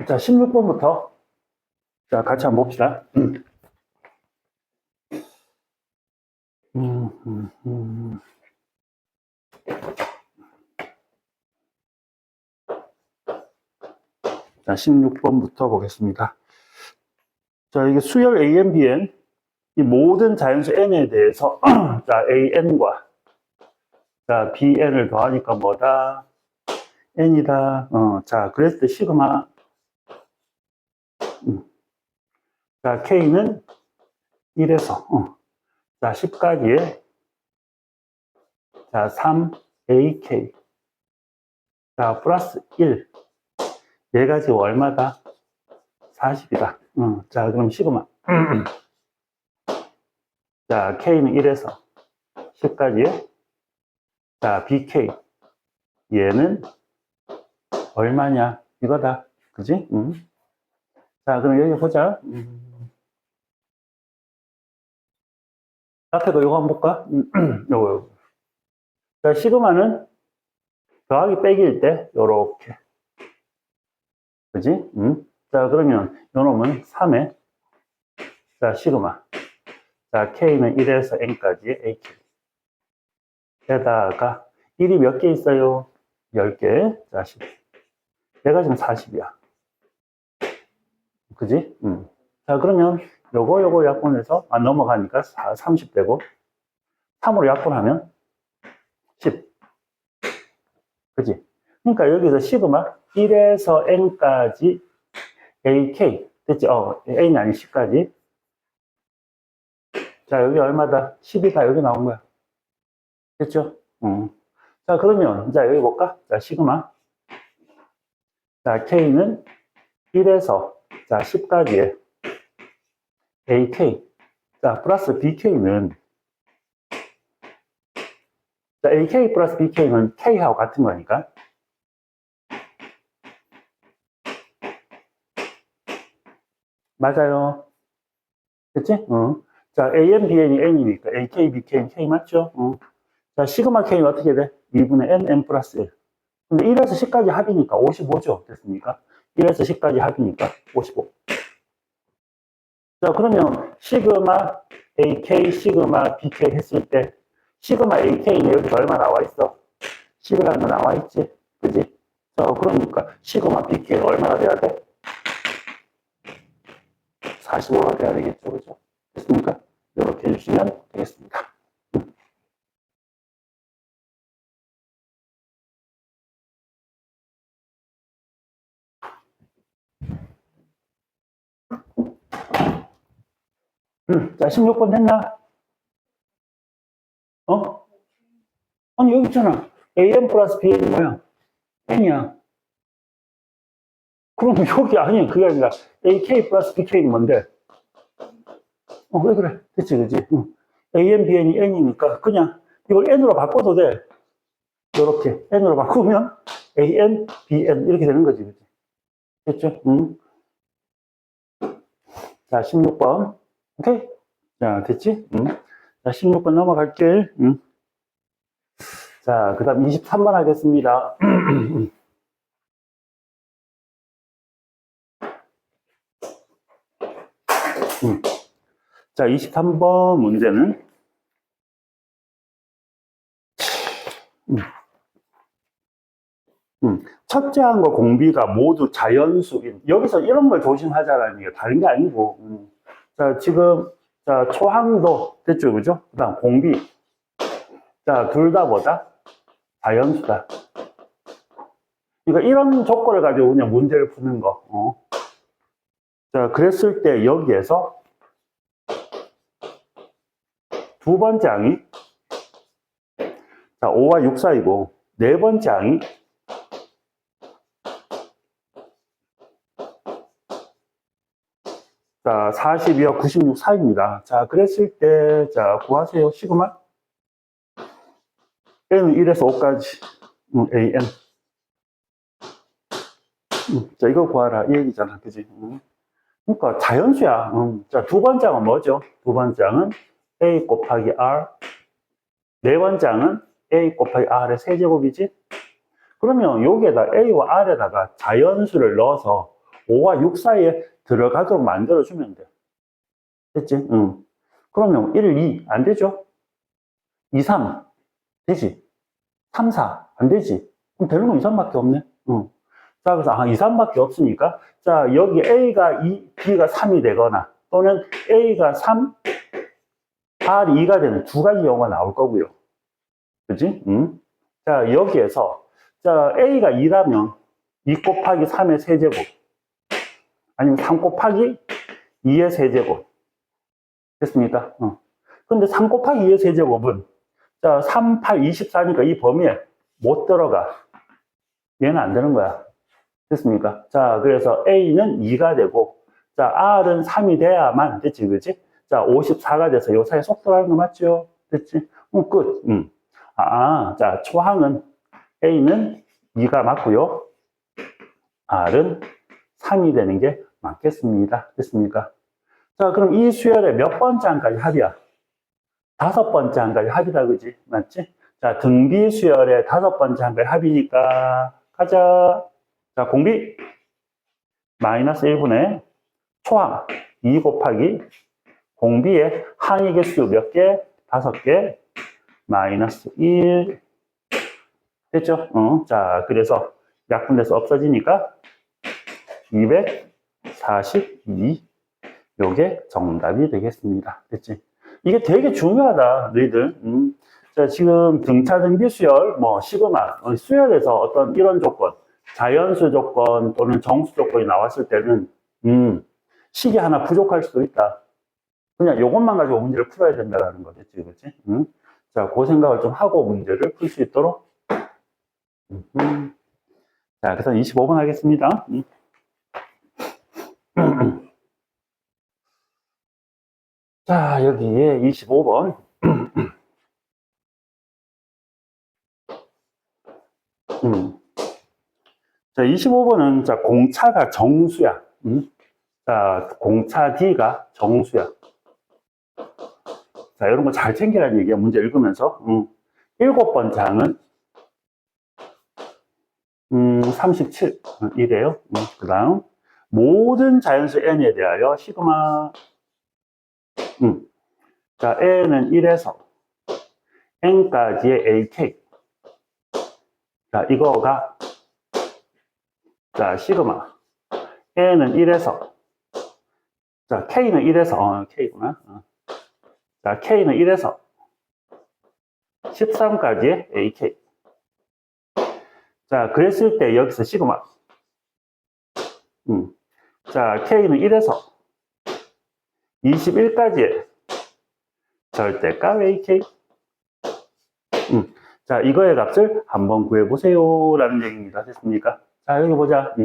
자, 16번부터 자, 같이 한번 봅시다. 자, 16번부터 보겠습니다. 자, 이게 수열 AN, BN, 이 모든 자연수 N에 대해서, 자, AN과, 자, BN을 더하니까 뭐다? N이다. 자, 그랬을 때 시그마, 자, K는 1에서, 자, 10까지의, 자, 3AK, 자, 플러스 1. 얘가 지금 얼마다? 40이다. 자, 그럼 시그마. 자, K는 1에서 10까지의, 자, BK. 얘는 얼마냐? 이거다. 그지? 자, 그럼 여기 보자. 앞에 거 이거 한번 볼까? 요거. 자, 시그마는 더하기 빼기일 때, 요렇게. 그지? 자, 그러면 요 놈은 3에, 자, 시그마. 자, K는 1에서 N까지의 AK. 에다가 1이 몇 개 있어요? 10개. 자, 10. 얘가 지금 40이야. 그지? 자, 그러면 요거 약분해서 안 넘어가니까 30 되고 3으로 약분하면 10. 그지? 그러니까 여기서 시그마 1에서 N까지 AK. 됐지? N이 아닌 10까지. 자, 여기 얼마다? 10이다. 여기 나온 거야. 됐죠? 자, 그러면, 자, 여기 볼까? 자, 시그마. 자, K는 1에서, 자, 10까지의 AK. 자, 플러스 BK는, 자, AK 플러스 BK는 K하고 같은 거니까. 맞아요. 됐지? 자, AN, BN이 N이니까 AK, BK는 K 맞죠? 자, 시그마 K는 어떻게 돼? 2분의 N, N 플러스 1. 근데 1에서 10까지 합이니까 55죠. 됐습니까? 1에서 10까지 합이니까 55. 자, 그러면 시그마 AK, 시그마 BK 했을 때 시그마 AK는 여기 얼마 나와 있어? 10이라는 거 나와 있지? 그지? 자, 그러니까 시그마 BK는 얼마나 돼야 돼? 45가 돼야 되겠죠. 그죠? 됐습니까? 이렇게 해주시면 되겠습니다. 자, 16번 됐나? 아니, 여기 있잖아. AM 플러스 BN이 뭐야? N이야. 그럼 여기 아니, 그게 아니라 AK 플러스 BK는 뭔데? 왜 그래? 됐지, 그지? AM, BN이 N이니까 그냥 이걸 N으로 바꿔도 돼. 이렇게 N으로 바꾸면 AN, BN 이렇게 되는 거지, 그지? 됐죠? 자, 16번. 오케이? 자, 됐지? 자, 16번 넘어갈게. 자, 그 다음 23번 하겠습니다. 자, 23번 문제는 첫째 항과 공비가 모두 자연수인. 여기서 이런 걸 조심하자라는 게 다른 게 아니고. 자, 지금, 자, 초항도 됐죠, 그죠? 그 다음 공비. 자, 둘 다 뭐다? 자연수다. 그러니까 이런 조건을 가지고 그냥 문제를 푸는 거. 자, 그랬을 때 여기에서 두 번째 항이 자, 5와 6 사이고 네 번째 항이 자, 42와 96 사이입니다. 자, 그랬을 때, 자, 구하세요. 시그마. N은 1에서 5까지. AN. 자, 이거 구하라. 이 얘기잖아. 그지? 그러니까 자연수야. 자, 두 번째 항은 뭐죠? 두 번째 항은 A 곱하기 R. 네 번째 항은 A 곱하기 R의 세제곱이지? 그러면 여기에다 A와 R에다가 자연수를 넣어서 5와 6 사이에 들어가도록 만들어주면 돼. 됐지? 응. 그러면 1, 2, 안 되죠? 2, 3, 되지? 3, 4, 안 되지? 그럼 되는 건 2, 3밖에 없네? 응. 자, 그래서, 2, 3밖에 없으니까, 자, 여기 A가 2, B가 3이 되거나, 또는 A가 3, R이 2가 되는 두 가지 경우가 나올 거고요. 그지? 응? 자, 여기에서, 자, A가 2라면, 2 곱하기 3의 세제곱, 아니면 3 곱하기 2의 세제곱. 됐습니까? 근데 3 곱하기 2의 세제곱은, 자, 3, 8, 24니까 이 범위에 못 들어가. 얘는 안 되는 거야. 됐습니까? 자, 그래서 A는 2가 되고, 자, R은 3이 돼야만, 됐지, 그지? 자, 54가 돼서 요 사이에 쏙 들어가는 거 맞죠? 됐지? 끝. 자, 초항은 A는 2가 맞고요. R은 3이 되는 게 맞겠습니다. 됐습니까? 자, 그럼 이 수열의 몇 번째 항까지 합이야? 5번째 항까지 합이다, 그지? 맞지? 자, 등비 수열의 5번째 항까지 합이니까, 가자. 자, 공비 마이너스 1분의 초항 2 곱하기 공비의 항의 개수 몇 개? 5개 마이너스 1 됐죠? 자, 그래서 약분돼서 없어지니까 242 요게 정답이 되겠습니다. 됐지? 이게 되게 중요하다, 너희들. 자, 지금 등차 등비 수열, 뭐 시그마 수열에서 어떤 이런 조건, 자연수 조건 또는 정수 조건이 나왔을 때는 식이 하나 부족할 수도 있다. 그냥 이것만 가지고 문제를 풀어야 된다는 거겠지, 그렇지? 자, 그 생각을 좀 하고 문제를 풀 수 있도록. 자, 그래서 25번 하겠습니다. 자, 여기에 25번. 자, 25번은, 자, 공차가 정수야. 자, 공차 D가 정수야. 자, 이런 거 잘 챙기라는 얘기야. 문제 읽으면서. 7번째 항은 37 이래요. 그 다음 모든 자연수 n에 대하여 시그마 자, n은 1에서 n까지의 ak. 자, 이거가 자, 시그마 n은 1에서 자, k는 1에서 k구나. 자, k는 1에서 13까지의 ak. 자, 그랬을 때 여기서 시그마 자, k는 1에서 21까지의 절대값 ak. 자, 이거의 값을 한번 구해보세요. 라는 얘기입니다. 됐습니까? 자, 여기 보자.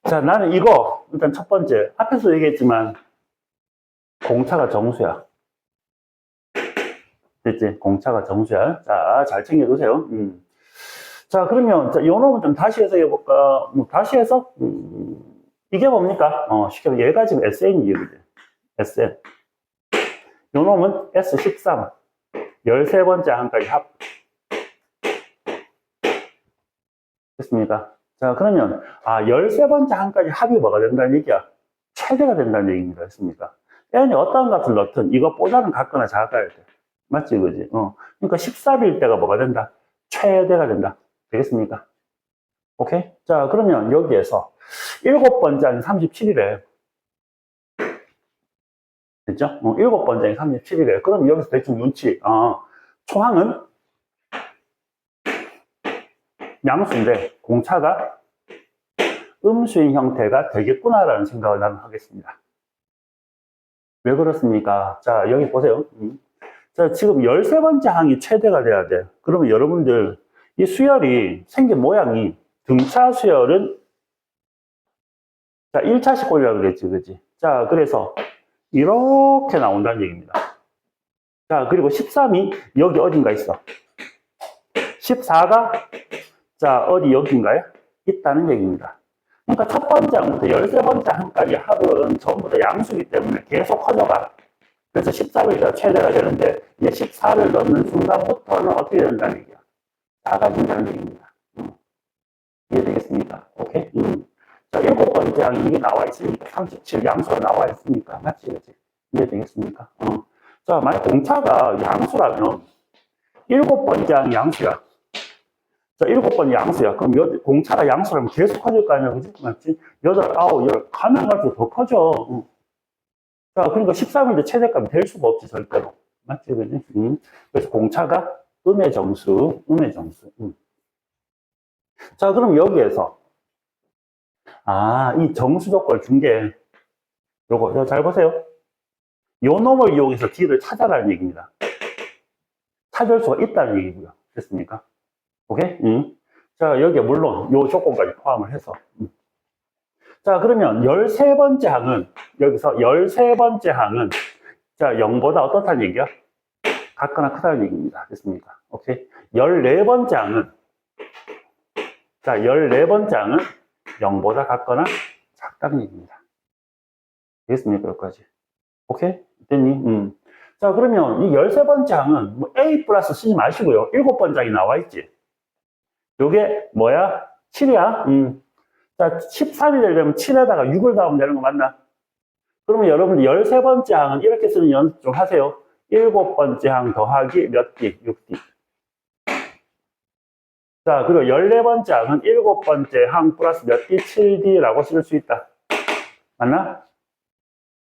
자, 나는 이거, 일단 첫 번째, 앞에서 얘기했지만, 공차가 정수야. 됐지? 공차가 정수야. 자, 잘 챙겨두세요. 자, 그러면, 자, 요 놈은 좀 다시 해석해볼까? 다시 해서, 이게 뭡니까? 쉽게 말해, 얘가 지금 SN이거든. SN. 요 놈은 S13. 13번째 항까지 합. 됐습니까? 자, 그러면, 13번째 항까지 합이 뭐가 된다는 얘기야? 최대가 된다는 얘기입니다. 됐습니까? n이 어떤 값을 넣든 이것보다는 같거나 작아야 돼. 맞지, 그지? 그러니까 14일 때가 뭐가 된다? 최대가 된다. 되겠습니까? 오케이? 자, 그러면 여기에서 7번째 항이 37이래. 됐죠? 7번째 항이 37이래. 그럼 여기서 대충 눈치. 초항은 양수인데 공차가 음수인 형태가 되겠구나라는 생각을 나는 하겠습니다. 왜 그렇습니까? 자, 여기 보세요. 자, 지금 13번째 항이 최대가 돼야 돼. 그러면 여러분들 이 수열이 생긴 모양이 등차 수열은 자, 1차식 꼴이라고 그랬지, 그지? 자, 그래서 이렇게 나온다는 얘기입니다. 자, 그리고 13이 여기 어딘가 있어. 14가 자, 어디 여기인가요? 있다는 얘기입니다. 그러니까 첫 번째 항부터 13번째 항까지 합은 전부 다 양수이기 때문에 계속 커져가. 그래서 14가 최대가 되는데 이제 14를 넣는 순간부터는 어떻게 된다는 얘기야? 작아진다는 얘기입니다. 이해되겠습니까? 오케이? 자, 7번째 양이 이게 나와 있으니까 37 양수가 나와 있으니까 맞지, 그치? 이해되겠습니까? 자, 만약 공차가 양수라면 7번째 양이 양수야. 자, 7번 양수야. 그럼 공차가 양수라면 계속 커질 거 아니야, 그지? 맞지? 8, 9, 10 가면 갈수록 더 커져. 자, 그러니까 13인데 최대값이 될 수가 없지, 절대로. 맞지, 그지? 그래서 공차가 음의 정수. 자, 그럼 여기에서 이 정수 조건을 준 게 요거 잘 보세요. 요 놈을 이용해서 D를 찾아라는 얘기입니다. 찾을 수가 있다는 얘기고요. 됐습니까? 오케이? 자, 여기에 물론 요 조건까지 포함을 해서. 자, 그러면 13번째 항은, 여기서 13번째 항은, 자, 0보다 어떻다는 얘기야? 같거나 크다는 얘기입니다. 됐습니까? 오케이? 14번째 항은, 자, 14번째 항은 0보다 같거나 작다는 얘기입니다. 되겠습니까? 여기까지. 오케이? 됐니? 자, 그러면 이 13번째 항은 뭐 A 플러스 쓰지 마시고요. 7번째 항이 나와 있지. 요게 뭐야? 7이야. 자, 13이 되려면 7에다가 6을 더하면 되는 거 맞나? 그러면 여러분들 13번째 항은 이렇게 쓰는 연습 좀 하세요. 7번째 항 더하기 몇 D? 6D. 자, 그리고 14번째 항은 7번째 항 플러스 몇 D? 7D라고 쓸 수 있다. 맞나?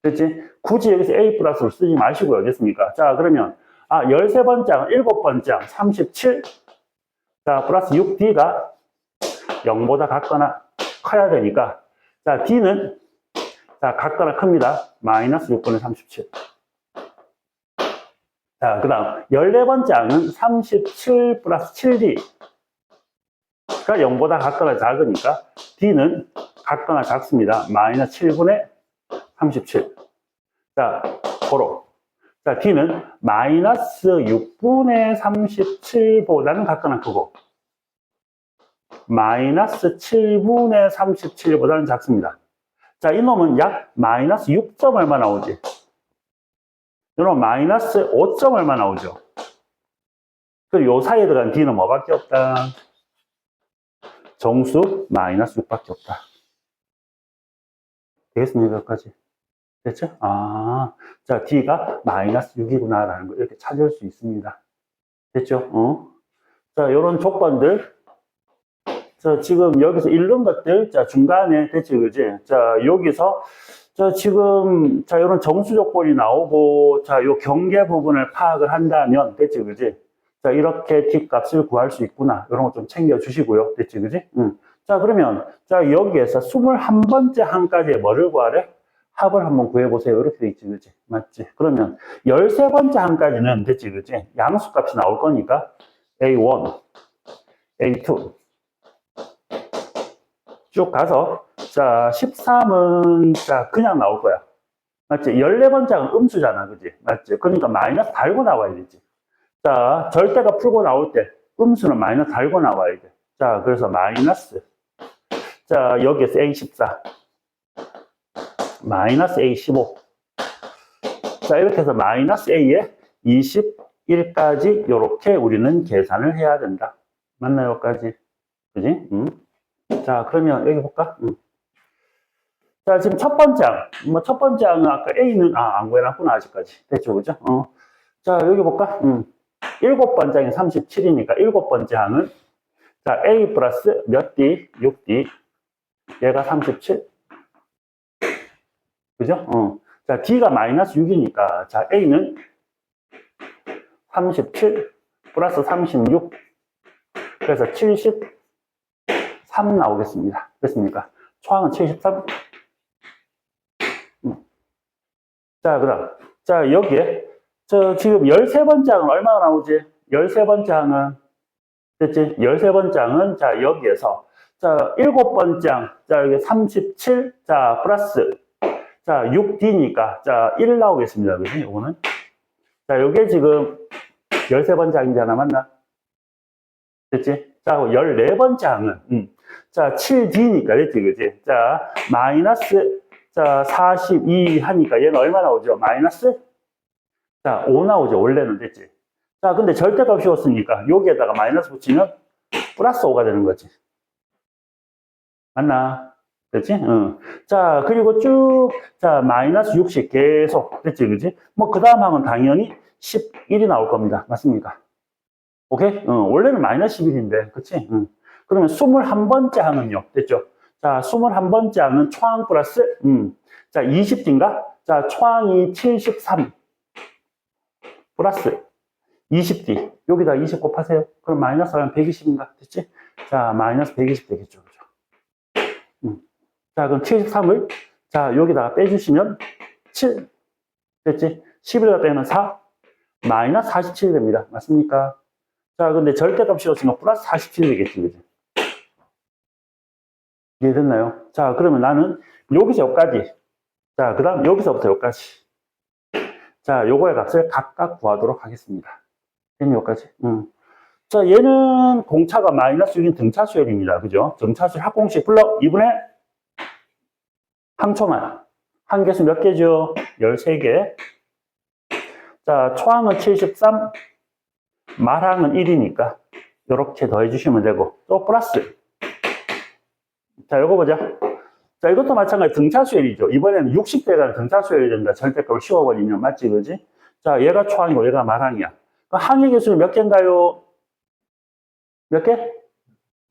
그렇지? 굳이 여기서 A 플러스를 쓰지 마시고요. 됐습니까? 자, 그러면 13번째 항은 7번째 항 37. 자, 플러스 6D가 0보다 같거나 커야 되니까, 자, D는, 자, 같거나 큽니다. 마이너스 6분의 37. 자, 그 다음, 14번째 항은 37 플러스 7D가 0보다 같거나 작으니까, D는 같거나 작습니다. 마이너스 7분의 37. 자, 고로. 자, D는 마이너스 6분의 37보다는 같거나 크고, 마이너스 7분의 37보다는 작습니다. 자, 이놈은 약 마이너스 6점 얼마 나오지? 이놈은 마이너스 5점 얼마 나오죠? 그리고 요 사이에 들어간 D는 뭐밖에 없다? 정수 마이너스 6밖에 없다. 되겠습니까? 여기까지. 됐죠? 자, D가 마이너스 6이구나라는 걸 이렇게 찾을 수 있습니다. 됐죠? 자, 요런 조건들. 자, 지금 여기서 읽는 것들, 자, 중간에, 됐지, 그지? 자, 여기서, 자, 지금, 자, 이런 정수 조건이 나오고, 자, 요 경계 부분을 파악을 한다면, 됐지, 그지? 자, 이렇게 D 값을 구할 수 있구나. 이런 거 좀 챙겨주시고요. 됐지, 그지? 자, 그러면, 자, 여기에서 21번째 항까지 뭐를 구하래? 합을 한번 구해보세요. 이렇게 돼 있지, 그지? 맞지? 그러면, 13번째 항까지는, 됐지, 그지? 양수 값이 나올 거니까, A1, A2, 쭉 가서, 자, 13은, 자, 그냥 나올 거야. 맞지? 14번째는 음수잖아. 그지? 맞지? 그러니까 마이너스 달고 나와야 되지. 자, 절대가 풀고 나올 때, 음수는 마이너스 달고 나와야 돼. 자, 그래서 마이너스. 자, 여기에서 A14. 마이너스 A15. 자, 이렇게 해서 마이너스 A에 21까지 이렇게 우리는 계산을 해야 된다. 맞나요? 여기까지? 그지? 자, 그러면 여기 볼까? 자, 지금 첫 번째 항. 첫 번째 항은 아까 A는, 안 구해놨구나, 아직까지. 됐죠, 그죠? 자, 여기 볼까? 7번째 항이 37이니까 7번째 항은, 자, A 플러스 몇 D? 6D. 얘가 37. 그죠? 자, D가 마이너스 6이니까, 자, A는 37 플러스 36. 그래서 73 나오겠습니다. 됐습니까? 초항은 73. 자, 그 다음. 자, 여기에, 지금 13번째 항은 얼마나 나오지? 13번째 항은, 됐지? 13번째 항은, 자, 여기에서, 자, 7번째 항, 자, 여기 37, 자, 플러스, 자, 6D니까, 자, 1 나오겠습니다. 그지? 이거는. 자, 요게 지금 13번째 항이잖아. 맞나? 됐지? 자, 14번째 항은, 자, 7D니까, 됐지? 그지? 자, 마이너스, 자, 42 하니까 얘는 얼마 나오죠? 마이너스? 자, 5 나오죠. 원래는 됐지? 자, 근데 절대값 씌웠으니까 여기에다가 마이너스 붙이면 플러스 5가 되는 거지. 맞나? 됐지? 자, 그리고 쭉, 자, 마이너스 60 계속. 됐지? 그지? 뭐, 그 다음 항은 당연히 11이 나올 겁니다. 맞습니까? 오케이? 원래는 마이너스 11인데, 그치? 그러면 21번째 항은요. 됐죠? 자, 21번째 항은 초항 플러스, 자, 20D인가? 자, 초항이 73 플러스 20D. 여기다 20 곱하세요. 그럼 마이너스 하면 120인가? 됐지? 자, 마이너스 120 되겠죠. 그죠? 자, 그럼 73을, 자, 여기다가 빼주시면 7. 됐지? 11에다 빼면 4. 마이너스 47이 됩니다. 맞습니까? 자, 근데 절대값 씌웠으면 플러스 47이 되겠지. 그지? 이해됐나요? 자, 그러면 나는 여기서 여기까지. 자, 그 다음 여기서부터 여기까지. 자, 요거의 값을 각각 구하도록 하겠습니다. 얘는 여기까지. 자, 얘는 공차가 마이너스 6인 등차수열입니다. 그죠? 등차수열 합공식 불러 2분의 항초만. 한개수 몇 개죠? 13개. 자, 초항은 73, 말항은 1이니까 이렇게 더해주시면 되고, 또 플러스. 자, 요거 보자. 자, 이것도 마찬가지 등차수열이죠. 이번에는 60대가 등차수열이 된다. 절대값을 씌워버리면 맞지, 그지? 자, 얘가 초항이고 얘가 말항이야. 항의 개수는 몇 개인가요? 몇 개?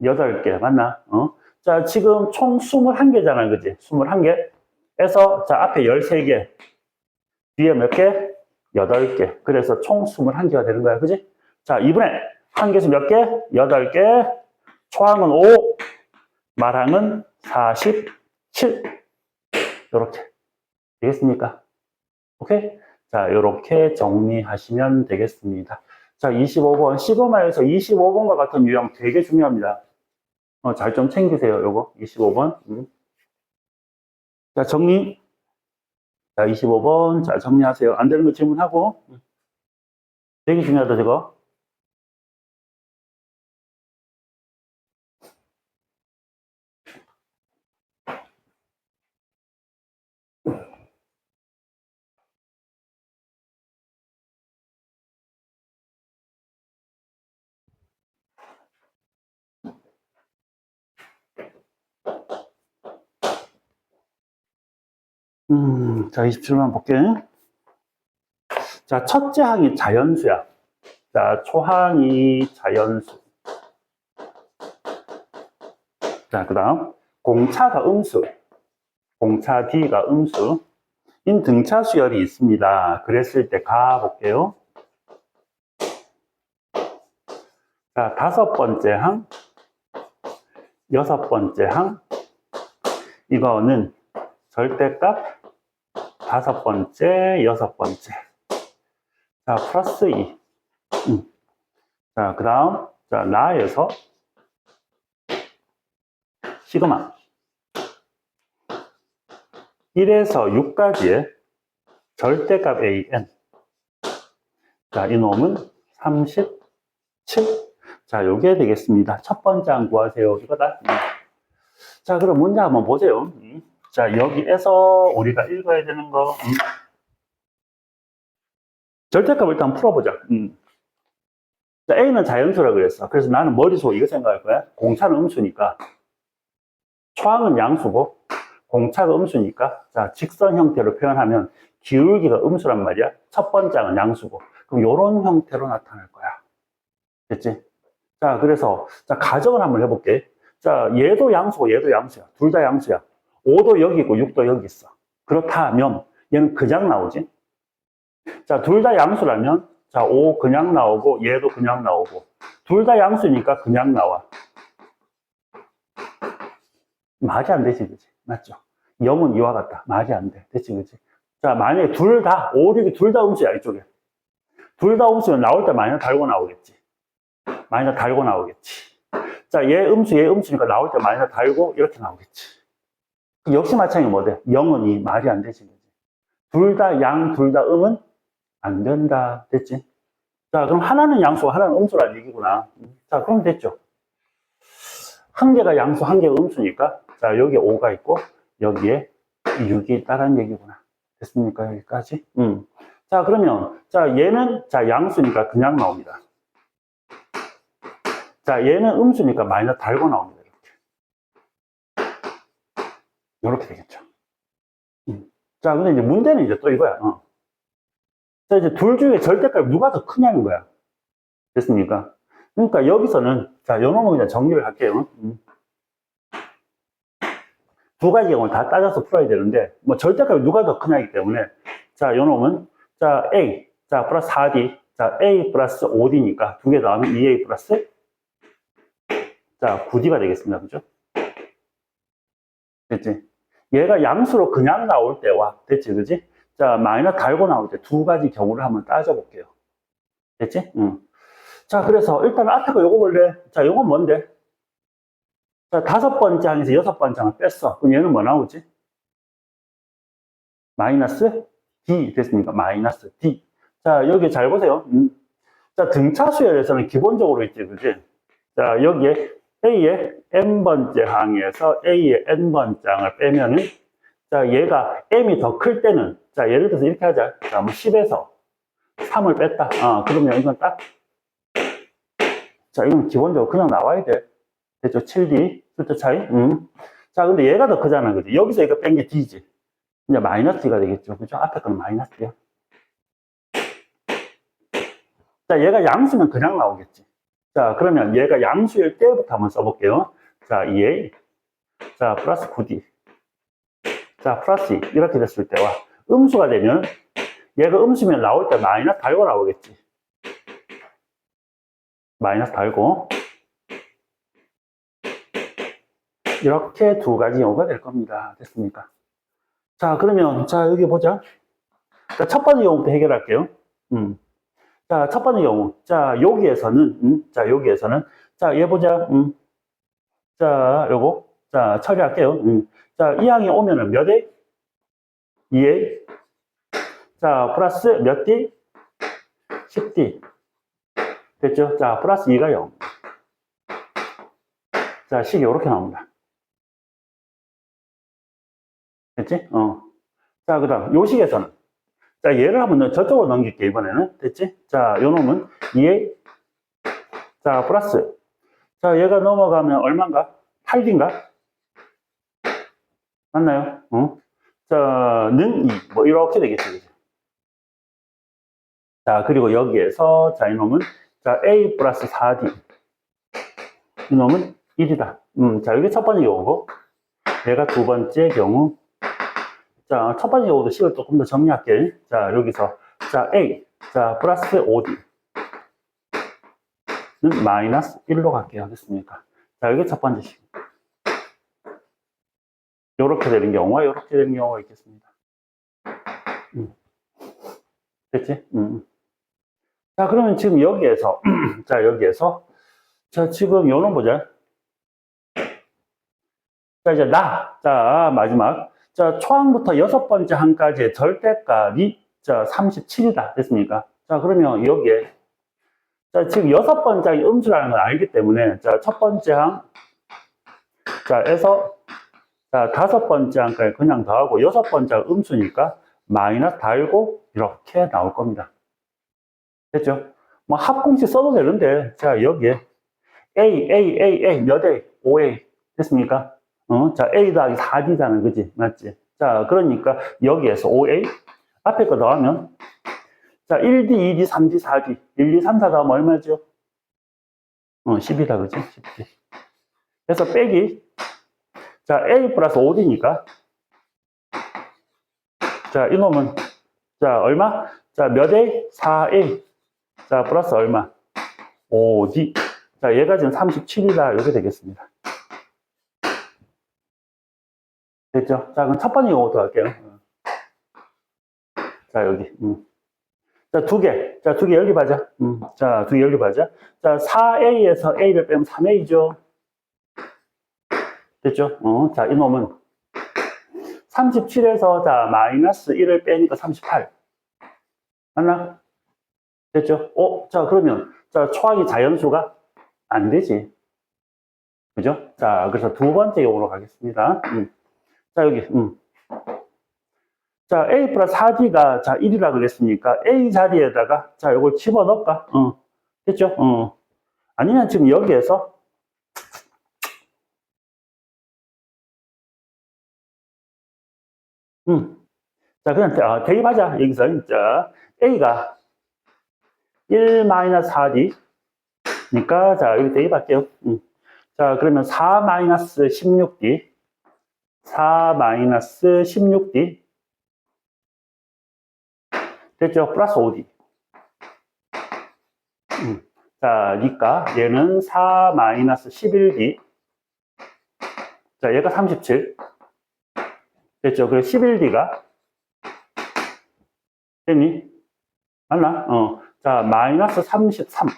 8개. 맞나? 자, 지금 총 21개잖아. 그지? 21개에서, 자, 앞에 13개. 뒤에 몇 개? 8개. 그래서 총 21개가 되는 거야. 그지? 자, 이번에 한개수 몇 개? 8개. 초항은 5. 말항은 47. 요렇게. 되겠습니까? 오케이? 자, 요렇게 정리하시면 되겠습니다. 자, 25번. 시그마에서 25번과 같은 유형 되게 중요합니다. 잘 좀 챙기세요. 요거. 25번. 자, 정리. 자, 25번. 자, 정리하세요. 안 되는 거 질문하고. 되게 중요하다, 저거. 자, 27번 볼게. 자, 첫째 항이 자연수야. 자, 초항이 자연수. 자, 그 다음, 공차가 음수. 공차 D가 음수. 인 등차수열이 있습니다. 그랬을 때 가볼게요. 자, 5번째 항, 6번째 항. 이거는 절대값 5번째, 6번째. 자, 플러스 2. 자, 그 다음, 자, 나에서 시그마. 1에서 6까지의 절대값 AN. 자, 이놈은 37. 자, 요게 되겠습니다. 첫 번째 항 구하세요. 이거다. 자, 그럼 문제 한번 보세요. 자, 여기에서 우리가 읽어야 되는 거. 절대값 일단 풀어보자. 자, A는 자연수라 그랬어. 그래서 나는 머릿속으로 이거 생각할 거야. 공차는 음수니까. 초항은 양수고, 공차가 음수니까. 자, 직선 형태로 표현하면 기울기가 음수란 말이야. 첫 번째 항은 양수고. 그럼 요런 형태로 나타날 거야. 됐지? 자, 그래서, 자, 가정을 한번 해볼게. 자, 얘도 양수고 얘도 양수야. 둘 다 양수야. 5도 여기 있고 6도 여기 있어. 그렇다면 얘는 그냥 나오지. 자, 둘 다 양수라면 자, 5 그냥 나오고 얘도 그냥 나오고 둘 다 양수니까 그냥 나와. 말이 안 되지, 그지? 맞죠? 0은 이와 같다. 말이 안 돼. 됐지, 그지? 자, 만약에 둘 다, 5, 6이 둘 다 음수야, 이쪽에. 둘 다 음수면 나올 때 마이너스 달고 나오겠지. 마이너스 달고 나오겠지. 자, 얘 음수니까 나올 때 마이너스 달고 이렇게 나오겠지. 역시 마찬가지 뭐 돼? 0은 이 말이 안 되지. 둘 다 양, 둘 다 음은 안 된다. 됐지? 자, 그럼 하나는 양수, 하나는 음수라는 얘기구나. 자, 그럼 됐죠? 한 개가 양수, 한 개가 음수니까, 자, 여기에 5가 있고, 여기에 6이 있다라는 얘기구나. 됐습니까? 여기까지? 자, 그러면, 자, 얘는, 자, 양수니까 그냥 나옵니다. 자, 얘는 음수니까 마이너스 달고 나옵니다. 이렇게. 이렇게 되겠죠. 자, 근데 이제 문제는 이제 또 이거야. 자, 이제 둘 중에 절대값이 누가 더 크냐는 거야. 됐습니까? 그러니까 여기서는, 자, 요 놈은 그냥 정리를 할게요. 두 가지 경우를 다 따져서 풀어야 되는데, 뭐 절대값이 누가 더 크냐이기 때문에, 자, 요 놈은, 자, A, 자, 플러스 4D, 자, A 플러스 5D니까 두 개 나오면 2A 플러스, 자, 9D가 되겠습니다. 그죠? 됐지? 얘가 양수로 그냥 나올 때와, 됐지? 그지? 자, 마이너스 달고 나올 때 두 가지 경우를 한번 따져볼게요. 됐지? 자, 그래서 일단 앞에 거 요거 볼래? 자, 요건 뭔데? 자, 다섯 번째 항에서 여섯 번째 항을 뺐어. 그럼 얘는 뭐 나오지? 마이너스 D 됐습니까? 마이너스 D. 자, 여기 잘 보세요. 자, 등차 수열에서는 기본적으로 있지, 그지? 자, 여기에 A의 n번째 항에서 A의 n번째 항을 빼면은, 자, 얘가 M이 더 클 때는, 자, 예를 들어서 이렇게 하자. 자, 뭐 10에서 3을 뺐다. 그러면 이건 딱, 자, 이건 기본적으로 그냥 나와야 돼. 됐죠? 7D, 숫자 차이. 자, 근데 얘가 더 크잖아, 그지? 여기서 이거 뺀 게 D지. 이제 마이너스 D가 되겠죠. 그죠? 앞에 거는 마이너스 D야. 자, 얘가 양수면 그냥 나오겠지. 자, 그러면 얘가 양수일 때부터 한번 써볼게요. 자, 2A. 자, 플러스 9D. 자, 플러스 2. 이렇게 됐을 때와 음수가 되면 얘가 음수면 나올 때 마이너스 달고 나오겠지. 마이너스 달고. 이렇게 두 가지 경우가 될 겁니다. 됐습니까? 자, 그러면, 자, 여기 보자. 자, 첫 번째 경우부터 해결할게요. 자, 첫 번째 경우. 자, 여기에서는, 자, 여기에서는, 자, 얘 보자. 자, 요거. 자, 처리할게요. 자, 이 항이 오면은 몇 A? 2A. 자, 플러스 몇 D? 10D. 됐죠? 자, 플러스 2가 0. 자, 식이 이렇게 나옵니다. 됐지? 자, 그 다음, 요 식에서는. 자, 얘를 한번 저쪽으로 넘길게, 이번에는. 됐지? 자, 요 놈은 2A. 자, 플러스. 자, 얘가 넘어가면 얼마인가? 8D인가? 맞나요? 자, 는 2. 뭐, 이렇게 되겠지. 자, 그리고 여기에서, 자, 이놈은, 자, A 플러스 4D. 이놈은 1이다. 자, 이게 첫 번째 경우고, 얘가 두 번째 경우. 자, 첫 번째 경우도 식을 조금 더 정리할게. 자, 여기서, 자, A. 자, 플러스 5D. 는 마이너스 1로 갈게요. 됐습니까? 자, 이게 첫 번째 식. 요렇게 되는 경우와 요렇게 되는 경우가 있겠습니다. 됐지? 자, 그러면 지금 여기에서, 자, 여기에서, 자, 지금 요놈 보자. 자, 이제 자, 마지막. 자, 초항부터 여섯 번째 항까지의 절대값이, 자, 37이다. 됐습니까? 자, 그러면 여기에, 자, 지금 여섯 번째 항이 음수라는 걸 알기 때문에, 자, 첫 번째 항, 자, 에서, 자, 다섯 번째 항까지 그냥 더하고, 여섯 번째 항 음수니까, 마이너스 달고, 이렇게 나올 겁니다. 됐죠? 뭐, 합공식 써도 되는데, 자, 여기에, A, 몇 A? 5A. 됐습니까? 자, A 더하기 4D잖아. 그지? 맞지? 자, 그러니까 여기에서 5A. 앞에 거 더하면, 자, 1D, 2D, 3D, 4D. 1, 2, 3, 4 더하면 얼마죠? 10이다. 그지? 10D. 그래서 빼기. 자, A 플러스 5D니까. 자, 이놈은, 자, 얼마? 자, 몇 A? 4A. 자, 플러스 얼마? 5D. 자, 얘가 지금 37이다. 이렇게 되겠습니다. 됐죠? 자, 그럼 첫 번째 경우부터 할게요. 자, 여기. 자, 두 개. 자, 두 개 연립하자. 자, 두 개 연립하자. 자, 4A에서 A를 빼면 3A죠. 됐죠? 자, 이놈은 37에서 자, 마이너스 1을 빼니까 38. 맞나? 됐죠? 자, 그러면 자, 초항이 자연수가 안 되지. 그죠? 자, 그래서 두 번째 경우로 가겠습니다. 자, 여기. 자, A 플러스 4D가 자, 1이라 그랬으니까 A 자리에다가 자, 이걸 집어넣을까? 됐죠? 아니면 지금 여기에서 자, 그냥 대입하자. 여기서. 자, A가 1-4D. 니까, 자, 여기 대입할게요. 자, 그러면 4-16D. 4-16D. 됐죠? 플러스 5D. 자, 니까 얘는 4-11D. 자, 얘가 37. 됐죠? 그래서 11D가 됐니? 맞나? 자, 마이너스 33.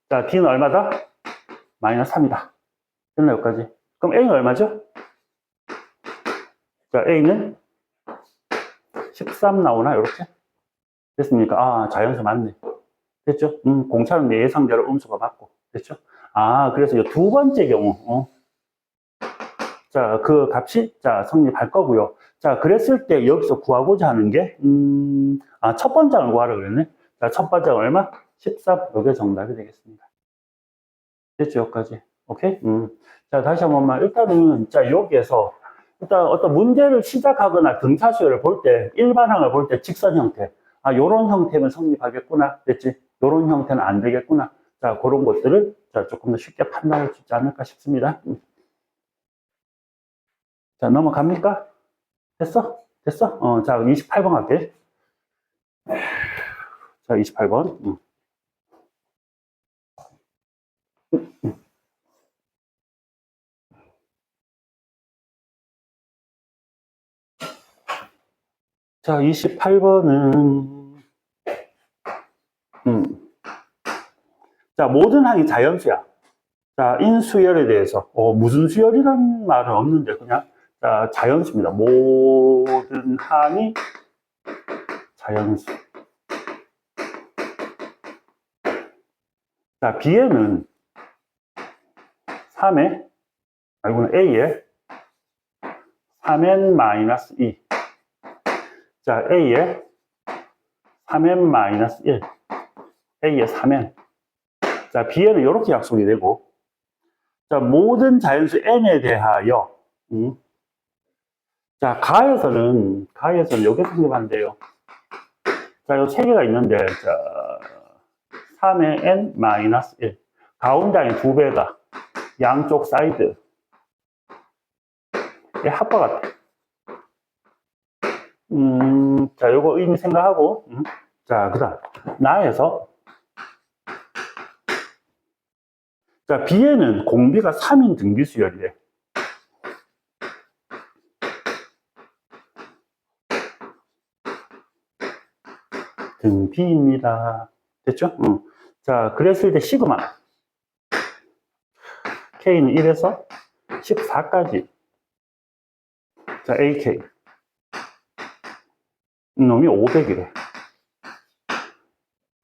자, D는 얼마다? 마이너스 3이다. 됐나, 여기까지? 그럼 A는 얼마죠? 자, A는 13 나오나, 이렇게? 됐습니까? 아, 자연수 맞네. 됐죠? 공차는 예상대로 음수가 맞고. 됐죠? 아, 그래서 이 두 번째 경우, 자, 그 값이, 자, 성립할 거고요. 자, 그랬을 때 여기서 구하고자 하는 게, 첫 번째를 구하라 그랬네. 자, 첫 번째가 얼마? 13. 이게 정답이 되겠습니다. 됐죠? 여기까지. 오케이? 자, 다시 한 번만. 일단은, 자, 여기에서, 일단 어떤 문제를 시작하거나 등차수열을 볼 때, 일반항을 볼 때 직선 형태. 아, 요런 형태는 성립하겠구나. 됐지? 요런 형태는 안 되겠구나. 자, 그런 것들을, 자, 조금 더 쉽게 판단할 수 있지 않을까 싶습니다. 자, 넘어갑니까? 됐어? 됐어? 자, 28번 갈게. 자, 28번. 자, 28번은, 자, 모든 항이 자연수야. 자, 인수열에 대해서, 무슨 수열이라는 말은 없는데, 그냥, 자, 자연수입니다. 모든 항이 자연수. 자, B에는 3에, 아니구나, A에 3n 마이너스 2. 자, A에 3n 마이너스 1. A에 3n. 자, B에는 이렇게 약속이 되고, 자, 모든 자연수 n에 대하여, 자, 가에서는 여기서 생각한대요. 자, 요 세 개가 있는데, 자, 3의 n 마이너스 1. 가운데 안에 두 배가 양쪽 사이드. 예, 합과 같아. 자, 요거 의미 생각하고, 자, 그 다음, 나에서, 자, B에는 공비가 3인 등비수열이래. 등비입니다. 됐죠? 자, 그랬을 때 시그마. K는 1에서 14까지. 자, AK. 이놈이 500이래.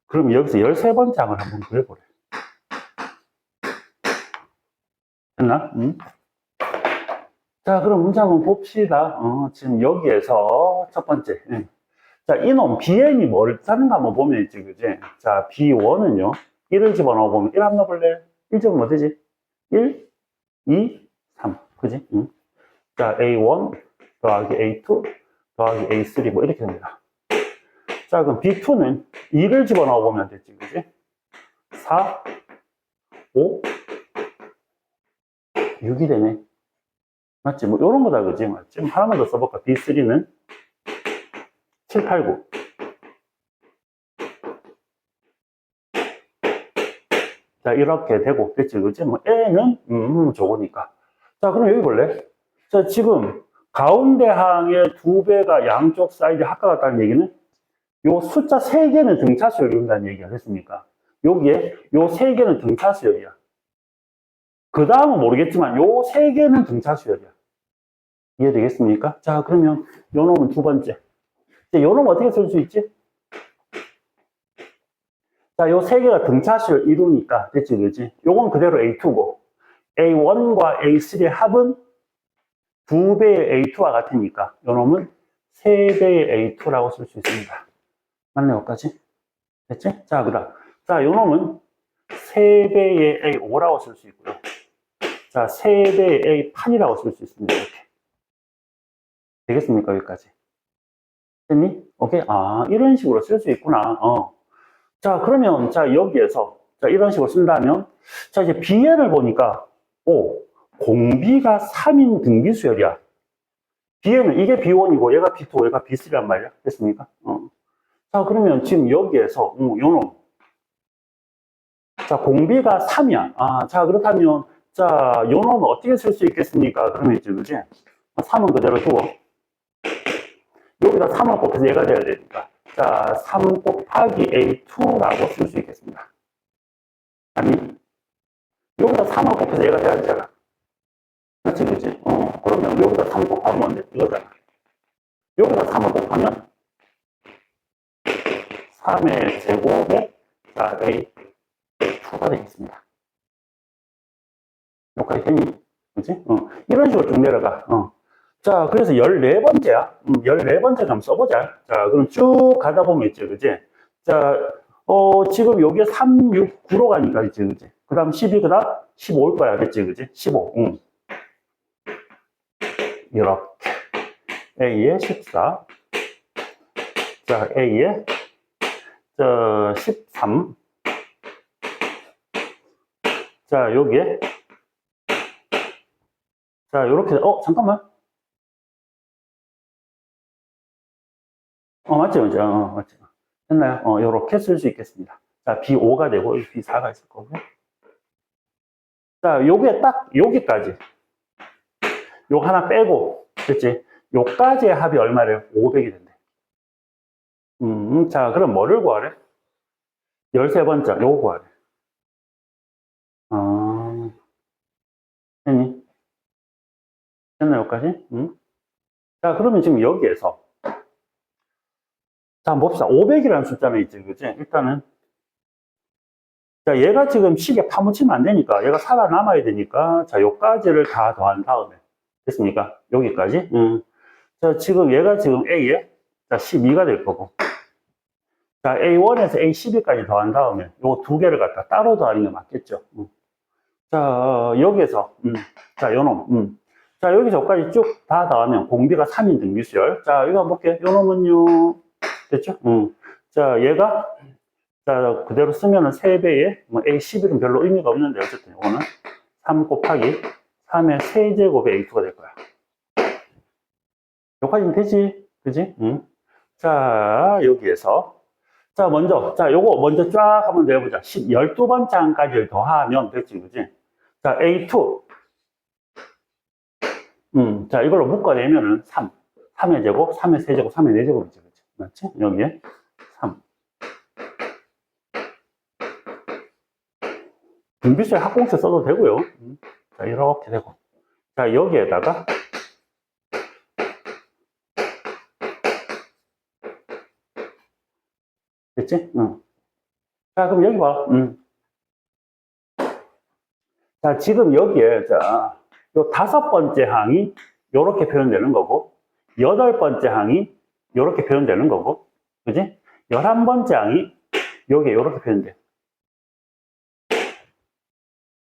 그럼 여기서 13번째 항을 한번 구해보래. 됐나? 자, 그럼 문제 한번 봅시다. 지금 여기에서 첫 번째. 자, 이놈 Bn이 뭘 뜻하는가 한번 보면 있지, 그지? 자, B1은요, 1을 집어넣어 보면 1 한번 넣어볼래? 1 집으면 뭐 되지? 1, 2, 3. 그지? 자, A1 더하기 A2 더하기 A3 뭐 이렇게 됩니다. 자, 그럼 B2는 2를 집어넣어 보면 되지, 그지? 4, 5, 6이 되네. 맞지? 뭐, 요런 거다, 그지? 맞지? 하나만 더 써볼까? B3는 7, 8, 9. 자, 이렇게 되고, 됐지, 그지? 뭐, A는, 저거니까. 자, 그럼 여기 볼래? 자, 지금, 가운데 항의 두 배가 양쪽 사이드 합과 같다는 얘기는, 요 숫자 3개는 등차수열이 온다는 얘기가 됐습니까? 여기에, 요 3개는 등차수열이야. 그 다음은 모르겠지만, 요 3개는 등차수열이야. 이해되겠습니까? 자, 그러면, 요 놈은 두 번째. 요 놈 어떻게 쓸 수 있지? 자, 요 세 개가 등차수를 이루니까, 됐지, 그지? 요건 그대로 A2고, A1과 A3의 합은 2배의 A2와 같으니까, 요 놈은 3배의 A2라고 쓸 수 있습니다. 맞네, 여기까지? 됐지? 자, 그 다음. 자, 요 놈은 3배의 A5라고 쓸 수 있고요. 자, 3배의 A8이라고 쓸 수 있습니다. 이렇게. 되겠습니까? 여기까지. 됐니? 오케이? 아, 이런 식으로 쓸 수 있구나. 자, 그러면, 자, 여기에서, 자, 이런 식으로 쓴다면, 자, 이제 Bn을 보니까, 오, 공비가 3인 등비수열이야. Bn은 이게 B1이고, 얘가 B2, 얘가 B3란 말이야. 됐습니까? 자, 그러면 지금 여기에서, 요놈. 자, 공비가 3이야. 아, 자, 그렇다면, 자, 요놈은 어떻게 쓸 수 있겠습니까? 그러면 이제, 그지? 3은 그대로 두고, 여기다 3을 곱해서 얘가 돼야 되니까. 자, 3 곱하기 A2라고 쓸 수 있겠습니다. 아니, 여기다 3을 곱해서 얘가 돼야 되잖아. 그렇지, 그렇지. 그러면 여기다 3 곱하면 뭔데? 이거잖아. 여기다 3을 곱하면 3의 제곱에 자, A2가 되겠습니다. 여기까지 되니? 그렇지? 이런 식으로 쭉 내려가. 자, 그래서 14번째야. 14번째 한번 써보자. 자, 그럼 쭉 가다 보면 있지, 그지? 자, 지금 여기에 3, 6, 9로 가니까 있지, 그지? 그 다음 12, 그 다음 15일 거야, 그치, 그지? 15, 이렇게. A에 14. 자, A에, 13. 자, 여기에. 자, 요렇게, 잠깐만. 맞지, 맞지, 맞지. 됐나요? 요렇게 쓸 수 있겠습니다. 자, B5가 되고, B4가 있을 거고요. 자, 요게 딱, 여기까지. 요 하나 빼고, 그치? 요까지의 합이 얼마래요? 500이 된대. 자, 그럼 뭐를 구하래? 13번째, 요거 구하래. 아, 됐니? 됐나, 여기까지? 자, 그러면 지금 여기에서. 자, 한번 봅시다. 500이라는 숫자는 있지, 그치? 일단은. 자, 얘가 지금 식에 파묻히면 안 되니까, 얘가 살아남아야 되니까, 자, 요까지를 다 더한 다음에. 됐습니까? 여기까지. 자, 지금 얘가 지금 A에, 자, 12가 될 거고. 자, A1에서 A12까지 더한 다음에, 요거 두 개를 갖다 따로 더하는 게 맞겠죠. 자, 여기에서, 자, 요놈, 자, 여기서 여기까지 쭉 다 더하면 공비가 3인 등비수열. 자, 이거 한번 볼게. 요놈은요, 됐죠? 자, 얘가, 자, 그대로 쓰면은 3배에, 뭐, A11은 별로 의미가 없는데, 어쨌든 이거는 3 곱하기 3의 세제곱의 A2가 될 거야. 여기까지는 되지? 그지? 자, 여기에서. 자, 먼저, 자, 요거 먼저 쫙 한번 내보자. 12번째까지를 더하면 됐지, 그지? 자, A2. 자, 이걸로 묶어내면은 3. 3의 제곱, 3의 세제곱, 3의 4제곱이지, 그지? 맞지? 여기에 3. 등비수열 합공식 써도 되고요. 자, 이렇게 되고. 자, 여기에다가 됐지? 자, 그럼 여기 봐. 자, 지금 여기에, 자, 요 5번째 항이 요렇게 표현되는 거고, 8번째 항이 요렇게 표현되는 거고, 그지? 11번째 항이 여기에 요렇게 표현돼.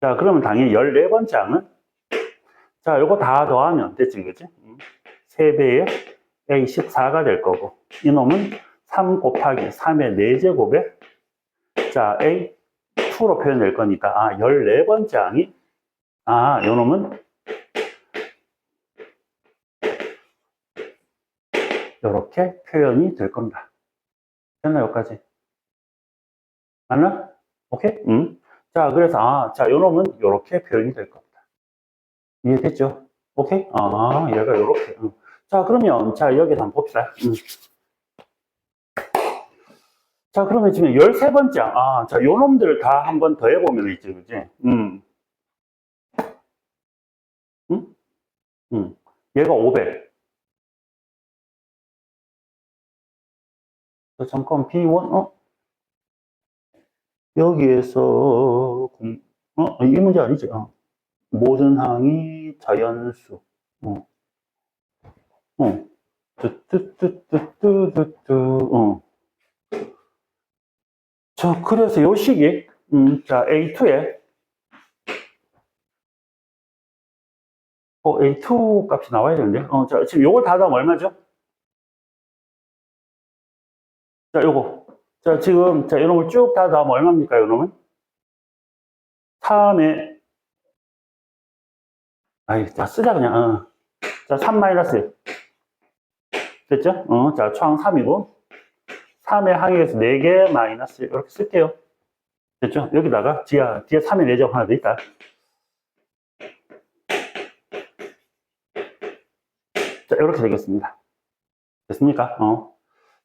자, 그러면 당연히 14번째 항은, 자, 요거 다 더하면 됐지, 그지? 3배의 A14가 될 거고, 이놈은 3 곱하기 3의 4제곱에, 자, A2로 표현될 거니까, 14번째 항이, 요놈은 이렇게 표현이 될 겁니다. 됐나, 여기까지? 맞나? 오케이? 자, 그래서, 자, 요놈은 이렇게 표현이 될 겁니다. 이해됐죠? 오케이? 얘가 이렇게. 자, 그러면, 자, 여기서 한번 봅시다. 자, 그러면 지금 13번째, 자, 요놈들 다 한번 더 해보면 있지, 그지? 얘가 500. 잠깐, B1, 여기에서, 이 문제 아니지? 모든 항이 자연수. 뚜뚜뚜뚜뚜뚜뚜. 자, 그래서 요 식이, 자, A2에, A2 값이 나와야 되는데. 자, 지금 요걸 다 더하면 얼마죠? 자, 요거. 자, 지금, 자, 이런 걸 쭉 다 더하면 얼마입니까, 요놈은? 3에, 아이, 자, 쓰자, 그냥. 자, 3 마이너스 1. 됐죠? 자, 총 3이고. 3의 항에서 4개 마이너스 1. 이렇게 쓸게요. 됐죠? 여기다가, 뒤에 3의 4제곱 하나 더 있다. 자, 이렇게 되겠습니다. 됐습니까?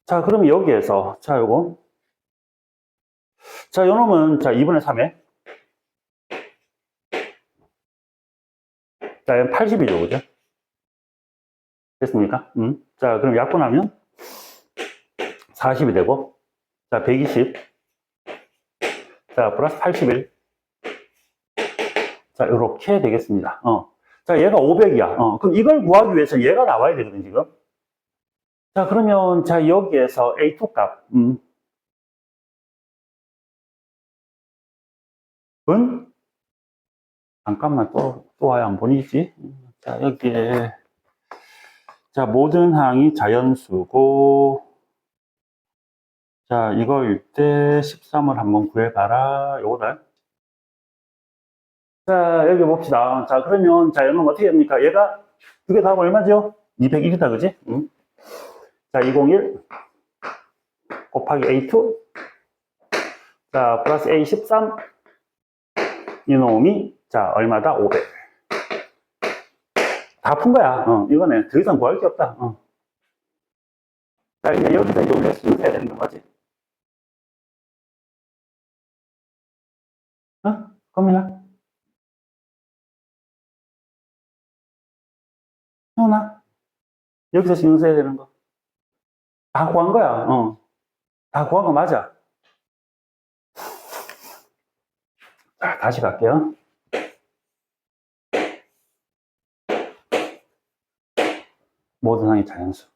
자, 그럼 여기에서, 자, 요거. 자, 요 놈은, 자, 2분의 3에. 자, 80이죠, 그죠? 됐습니까? 자, 그럼 약분하면 40이 되고, 자, 120. 자, 플러스 81. 자, 요렇게 되겠습니다. 자, 얘가 500이야. 그럼 이걸 구하기 위해서 얘가 나와야 되거든, 지금. 자, 그러면, 자, 여기에서 A2 값, 은? 잠깐만, 또 와야 안 보이지? 자, 여기에, 자, 모든 항이 자연수고, 자, 이거일 때 13을 한번 구해봐라. 요거다. 자, 여기 봅시다. 자, 그러면, 자, 이건 어떻게 됩니까? 얘가 두 개 다 얼마죠? 201이다, 그지? 자, 201 곱하기 A2. 자, 플러스 A13. 이놈이, 자, 얼마다? 500. 다 푼 거야. 이거네. 더 이상 구할 게 없다. 자, 이제 여기서 여기가 순서야 되는 거지. 겁니다. 태훈아, 여기서 신경 써야 되는 거. 다 구한 거야. 다 구한 거 맞아. 자, 다시 갈게요. 모든 항이 자연수.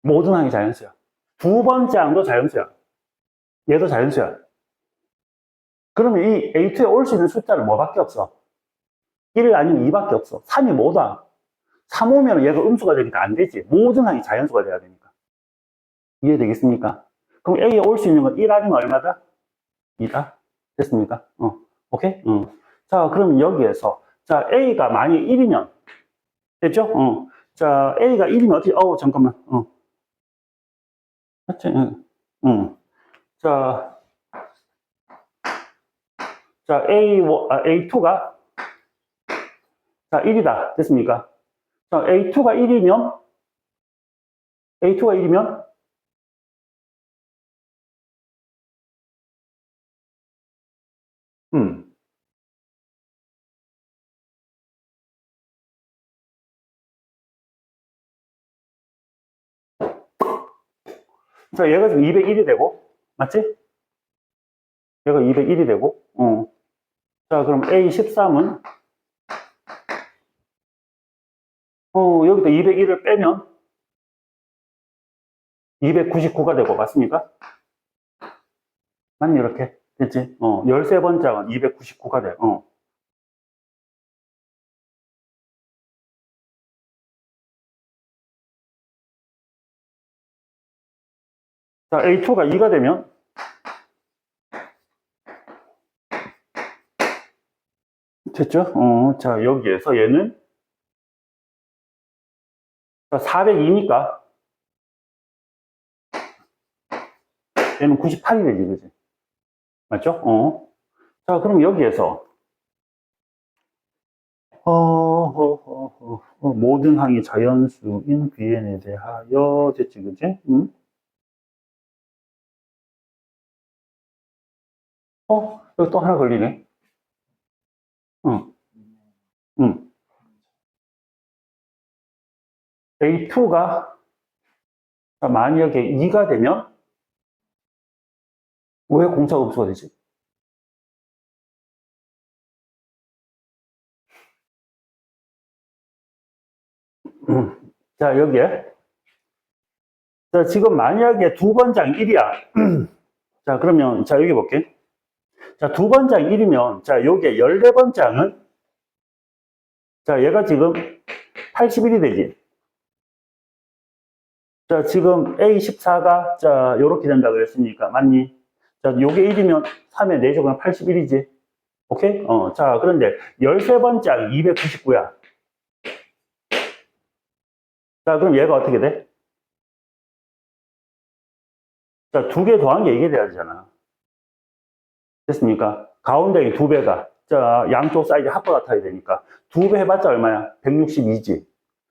모든 항이 자연수야. 두 번째 항도 자연수야. 얘도 자연수야. 그러면 이 A2에 올 수 있는 숫자는 뭐밖에 없어? 1 아니면 2밖에 없어. 3이 뭐다? 3 오면 얘가 음수가 되니까 안 되지. 모든 항이 자연수가 돼야 되니까. 이해되겠습니까? 그럼 A에 올 수 있는 건 1 아니면 얼마다? 2다? 됐습니까? 오케이? 자, 그럼 여기에서, 자, A가 만약 1이면, 됐죠? 자, A가 1이면 어떻게, 잠깐만, 맞지? 자, A2가, 자, 1이다. 됐습니까? 자, A2가 1이면, 자, 얘가 지금 201이 되고, 맞지? 얘가 201이 되고, 자, 그럼 A13은, 여기다 201을 빼면 299가 되고, 맞습니까? 맞니, 이렇게? 됐지? 13번째 항은 299가 돼. 자, A2가 2가 되면, 됐죠? 자, 여기에서 얘는, 자, 402니까, 얘는 98이 되지, 그지? 맞죠? 자, 그럼 여기에서, 모든 항이 자연수인 Bn에 대하여, 됐지, 그지? 여기 또 하나 걸리네. A2가 만약에 2가 되면 왜 공차가 음수가 되지? 자, 여기에. 자, 지금 만약에 두 번장 1이야. 자, 그러면, 자, 여기 볼게. 자, 두 번장 1이면, 자, 여기에 14번장은 자, 얘가 지금 81이 되지. 자, 지금 A14가, 자, 요렇게 된다 그랬으니까, 맞니? 자, 요게 1이면 3의 4제곱은 81이지. 오케이? 자, 그런데 13번째 항이 299야. 자, 그럼 얘가 어떻게 돼? 자, 2개 더한 게 이게 돼야 되잖아. 됐습니까? 가운데 이 2배가, 자, 양쪽 사이즈 합과 같아야 되니까. 2배 해봤자 얼마야? 162지.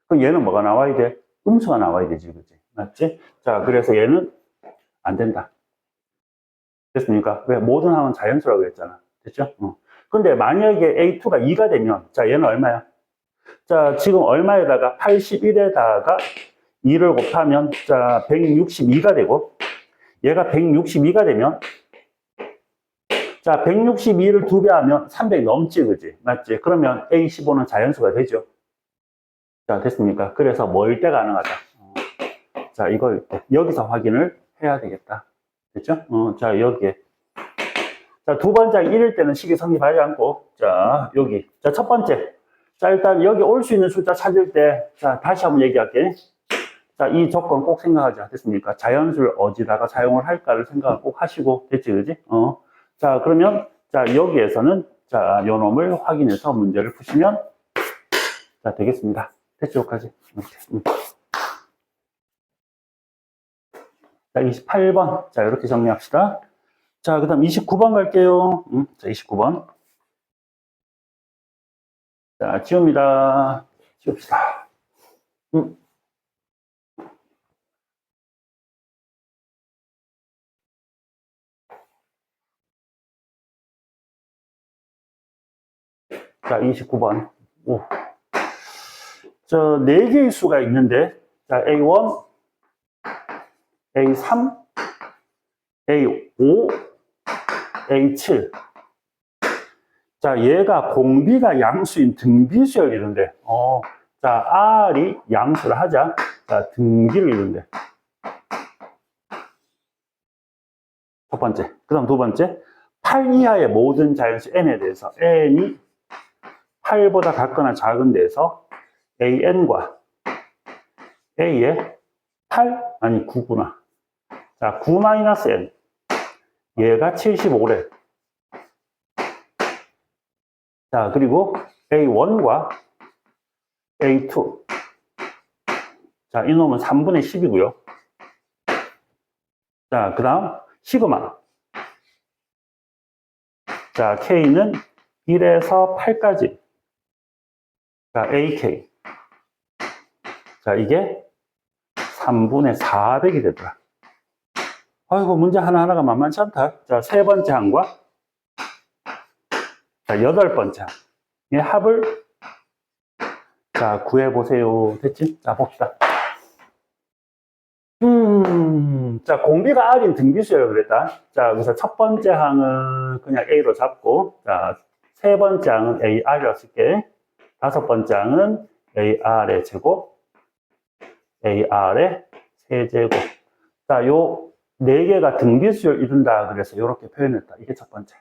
그럼 얘는 뭐가 나와야 돼? 음수가 나와야 되지, 그지? 맞지? 자, 그래서 얘는 안 된다. 됐습니까? 왜? 모든 항은 자연수라고 했잖아. 됐죠? 근데 만약에 A2가 2가 되면, 자, 얘는 얼마야? 자, 지금 얼마에다가 81에다가 2를 곱하면, 자, 162가 되고, 얘가 162가 되면, 자, 162를 2배 하면 300 넘지, 그지? 맞지? 그러면 A15는 자연수가 되죠. 자, 됐습니까? 그래서 뭘 때 가능하다. 자, 이걸 여기서 확인을 해야 되겠다. 됐죠? 자, 여기에. 자, 두 번째 1일 때는 식이 성립하지 않고, 자, 여기. 자, 첫 번째. 자, 일단 여기 올 수 있는 숫자 찾을 때, 자, 다시 한번 얘기할게. 자, 이 조건 꼭 생각하자. 됐습니까? 자연수를 어디다가 사용을 할까를 생각을 꼭 하시고, 됐지, 그지? 자, 그러면, 자, 여기에서는, 자, 요 놈을 확인해서 문제를 푸시면, 자, 되겠습니다. 됐죠, 여기까지. 자, 28번. 자, 이렇게 정리합시다. 자, 그 다음 29번 갈게요. 자, 29번. 자, 지웁니다. 지웁시다. 자, 29번. 오. 저, 4개의 수가 있는데, 자, A1, A3, A5, A7. 자, 얘가 공비가 양수인 등비수열 이런데, 자, R이 양수를 하자. 자, 등기를 이런데. 첫 번째. 그 다음 두 번째. 8 이하의 모든 자연수 N에 대해서 N이 8보다 같거나 작은 데에서 AN과 A의 8? 아니, 9구나. 자, 9-N. 얘가 75래. 자, 그리고 A1과 A2. 자, 이놈은 3분의 10이고요. 자, 그 다음, 시그마. 자, K는 1에서 8까지. 자, AK. 자, 이게 3분의 400이 되더라. 아이고, 문제 하나하나가 만만치 않다. 자, 세 번째 항과, 자, 8번째 항. 이 합을, 자, 구해보세요. 됐지? 자, 봅시다. 자, 공비가 R인 등비수예요, 그랬다. 자, 그래서 첫 번째 항은 그냥 A로 잡고, 자, 세 번째 항은 AR이라고 쓸게. 다섯 번째 항은 AR의 제곱, AR의 세제곱. 자, 요 네 개가 등비수를 이룬다. 그래서 이렇게 표현했다. 이게 첫 번째.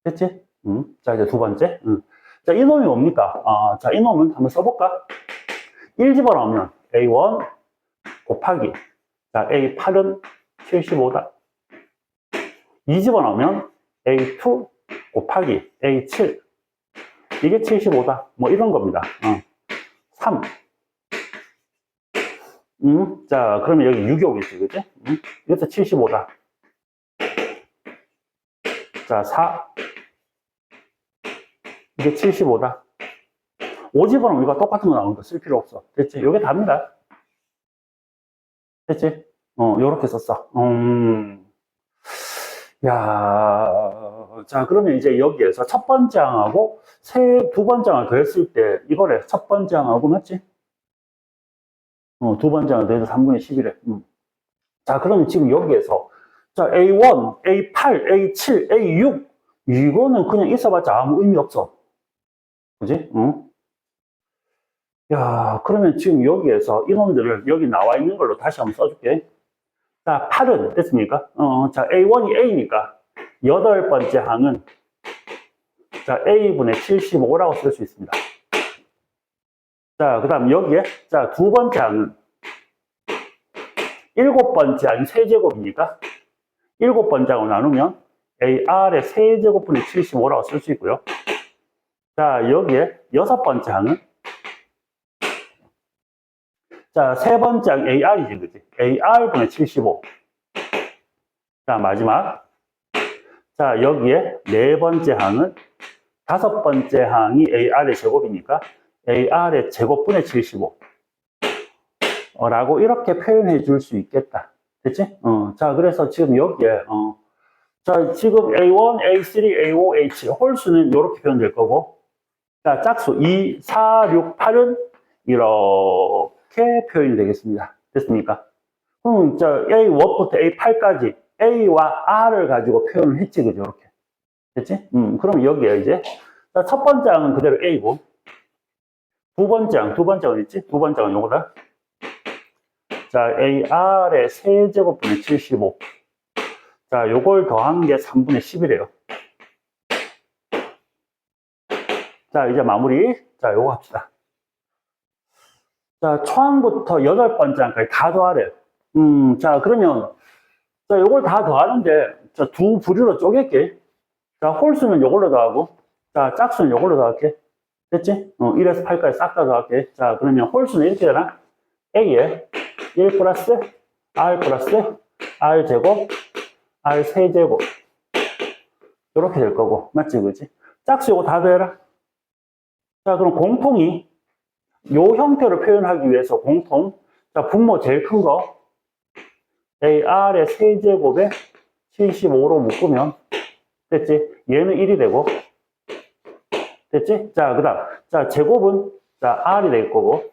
됐지? 자, 이제 두 번째. 자, 이놈이 뭡니까? 자, 이놈은 한번 써볼까? 1 집어넣으면 A1 곱하기. 자, A8은 75다. 2 집어넣으면 A2 곱하기 A7. 이게 75다. 뭐 이런 겁니다. 3. 자, 그러면 여기 6이 오겠지, 그치? 이것도 75다. 자, 4. 이게 75다. 5 집어넣으면 이거 똑같은 거 나오니까 쓸 필요 없어. 됐지? 이게 답니다. 됐지? 요렇게 썼어. 야, 자, 그러면 이제 여기에서 첫 번째 항하고 두 번째 항을 더했을 때 이거래. 첫 번째 항하고 맞지? 두 번째 항을 더해서 3분의 10이래. 자, 그러면 지금 여기에서 자, A1, A8, A7, A6 이거는 그냥 있어봤자 아무 의미 없어. 그지? 야, 그러면 지금 여기에서 이놈들을 여기 나와 있는 걸로 다시 한번 써줄게. 자, 8은 됐습니까? 자, A1이 A니까 8번째 항은 자, A분의 75라고 쓸 수 있습니다. 자, 그 다음 여기에, 자, 두 번째 항은 일곱 번째 항이 세제곱이니까 일곱 번째 항을 나누면 AR의 세제곱분의 75라고 쓸 수 있고요. 자, 여기에 여섯 번째 항은 자, 세 번째 항 AR이지, 그지? AR분의 75. 자, 마지막. 자, 여기에 네 번째 항은 다섯 번째 항이 AR의 제곱이니까 AR의 제곱분의 75. 라고 이렇게 표현해 줄 수 있겠다. 됐지? 자, 그래서 지금 여기에, 자, 지금 A1, A3, A5, H, 홀수는 이렇게 표현될 거고, 자, 짝수 2, 4, 6, 8은 이렇게 표현이 되겠습니다. 됐습니까? 자, A1부터 A8까지 A와 R을 가지고 표현을 했지, 그죠? 이렇게. 됐지? 그럼 여기에 이제, 자, 첫 번째 항은 그대로 A고, 두 번째 항은 있지? 두 번째 항은 요거다. 자, AR의 세제곱분의 75. 자, 요걸 더한 게 3분의 10이래요. 자, 이제 마무리. 자, 요거 합시다. 자, 초항부터 여덟 번째 항까지 다 더하래요. 자, 그러면, 자, 요걸 다 더하는데, 자, 두 부류로 쪼갤게. 자, 홀수는 요걸로 더하고, 자, 짝수는 요걸로 더할게. 됐지? 1에서 8까지 싹 다 더할게. 자, 그러면 홀수는 이렇게 되나? A에 1 플러스 R 플러스 R 제곱 R 세제곱 이렇게 될 거고 맞지 그지? 짝수 이거 다 더해라. 자 그럼 공통이 요 형태로 표현하기 위해서 공통 자 분모 제일 큰 거 AR의 세제곱에 75로 묶으면 됐지? 얘는 1이 되고 됐지? 자 그 다음 자 제곱은 자 R이 될 거고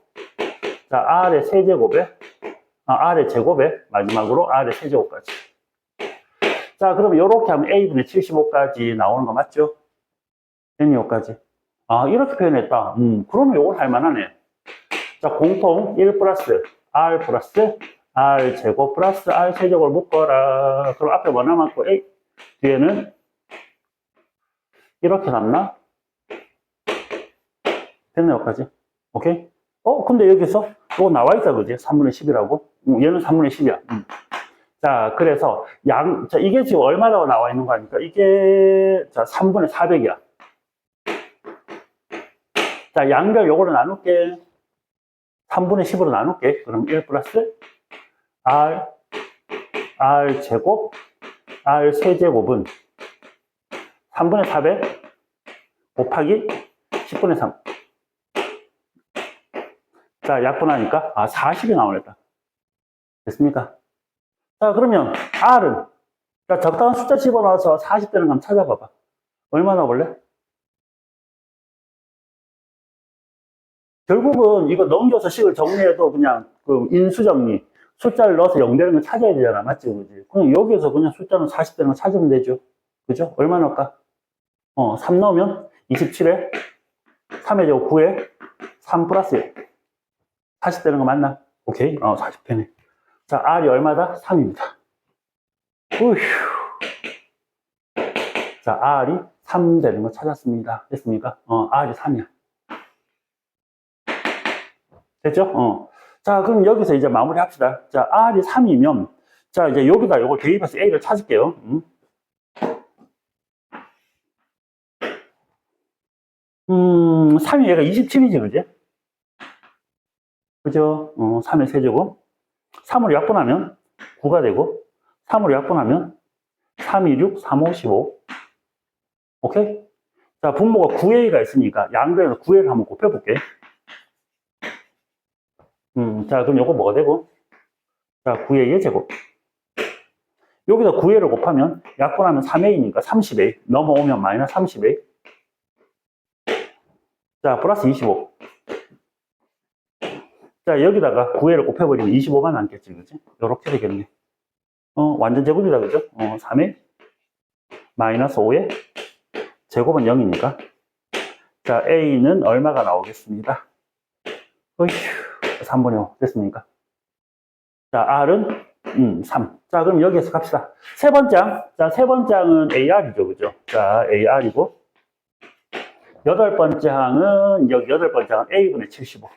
자 R의 세제곱에 R의 제곱에 마지막으로 R의 세제곱까지. 자, 그러면 이렇게 하면 A분의 75까지 나오는 거 맞죠? N요까지. 아, 이렇게 표현했다. 그러면 이걸 할만하네. 자, 공통 1 플러스 R 플러스 R 제곱 플러스 R 세제곱을 묶어라. 그럼 앞에 뭐 남았고, A, 뒤에는 이렇게 남나? 됐네, 여기까지. 오케이? 근데 여기서 이거 나와 있다, 그지? 3분의 10이라고? 얘는 3분의 10이야. 자, 그래서 자, 이게 지금 얼마라고 나와 있는 거 아닙니까? 이게, 자, 3분의 400이야. 자, 양변 요거로 나눌게. 3분의 10으로 나눌게. 그럼 1 플러스 R 제곱, R 세제곱은 3분의 400 곱하기 10분의 3. 자, 약분하니까, 40이 나오겠다. 됐습니까? 자, 그러면 R은, 자, 적당한 숫자 집어넣어서 40 되는 거 한번 찾아봐봐. 얼마 나올래? 결국은 이거 넘겨서 식을 정리해도 그냥 그 인수정리, 숫자를 넣어서 0 되는 거 찾아야 되잖아. 맞지? 그지? 그럼 여기에서 그냥 숫자는 40 되는 거 찾으면 되죠. 그죠? 얼마 넣을까? 3 넣으면 27에 3의 제곱 9에 3 플러스 1. 40 되는 거 맞나? 오케이. 40 되네. 자, R이 얼마다? 3입니다. 우휴. 자, R이 3 되는 거 찾았습니다. 됐습니까? R이 3이야. 됐죠? 자, 그럼 여기서 이제 마무리 합시다. 자, R이 3이면, 자, 이제 여기다 요걸 대입해서 A를 찾을게요. 3이 얘가 27이지, 그지? 그죠? 3의 세제곱. 3으로 약분하면 9가 되고, 3으로 약분하면 3, 2, 6, 3, 5, 15. 오케이? 자, 분모가 9A가 있으니까 양변에서 9A를 한번 곱해볼게. 자, 그럼 요거 뭐가 되고? 자, 9A의 제곱. 여기다 9A를 곱하면 약분하면 3A니까 30A. 넘어오면 마이너스 30A. 자, 플러스 25. 자, 여기다가 9A를 곱해버리면 25만 남겠지, 그지? 요렇게 되겠네. 완전 제곱이다, 그죠? 3에 마이너스 5에 제곱은 0이니까. 자, A는 얼마가 나오겠습니다? 어휴, 3분의 5. 됐습니까? 자, R은, 3. 자, 그럼 여기에서 갑시다. 세 번째 항. 자, 세 번째 항은 AR이죠, 그죠? 자, AR이고. 여덟 번째 항은, 여기 여덟 번째 항은 A분의 75.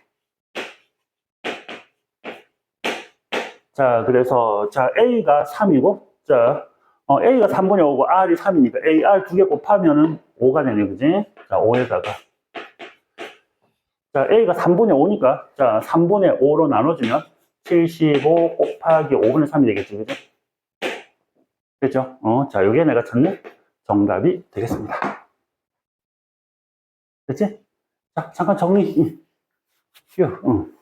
자, 그래서, 자, A가 3이고, 자, A가 3분의 5고 R이 3이니까 AR 두 개 곱하면은 5가 되네, 그지? 자, 5에다가. 자, A가 3분의 5니까, 자, 3분의 5로 나눠주면 75 곱하기 5분의 3이 되겠지, 그죠? 그죠? 자, 요게 내가 찾는 정답이 되겠습니다. 됐지? 자, 잠깐 정리. 휴, 응.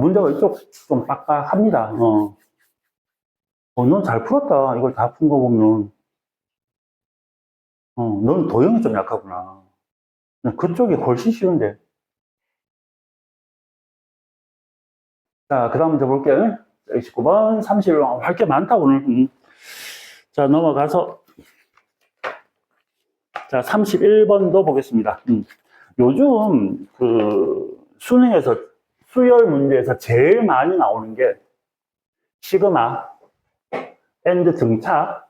문제가 이쪽 좀 빡빡합니다. 넌 잘 풀었다. 이걸 다 푼 거 보면. 넌 도형이 좀 약하구나. 그쪽이 훨씬 쉬운데. 자, 그 다음 문제 볼게요. 29번, 31번. 할 게 많다, 오늘. 자, 넘어가서. 자, 31번도 보겠습니다. 요즘 그 수능에서 수열 문제에서 제일 많이 나오는 게 시그마, 엔드 등차,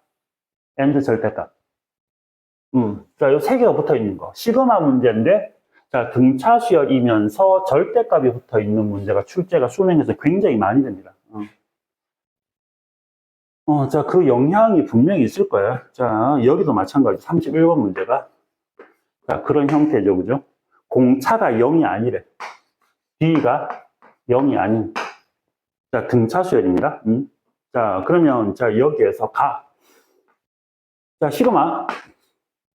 엔드 절대값. 자, 요 세 개가 붙어 있는 거. 시그마 문제인데, 자, 등차 수열이면서 절대값이 붙어 있는 문제가 출제가 수능에서 굉장히 많이 됩니다. 자, 그 영향이 분명히 있을 거예요. 자, 여기도 마찬가지. 31번 문제가. 자, 그런 형태죠. 그죠? 공차가 0이 아니래. B가 0이 아닌. 자, 등차 수열입니다. 자, 그러면, 자, 여기에서 자, 시그마.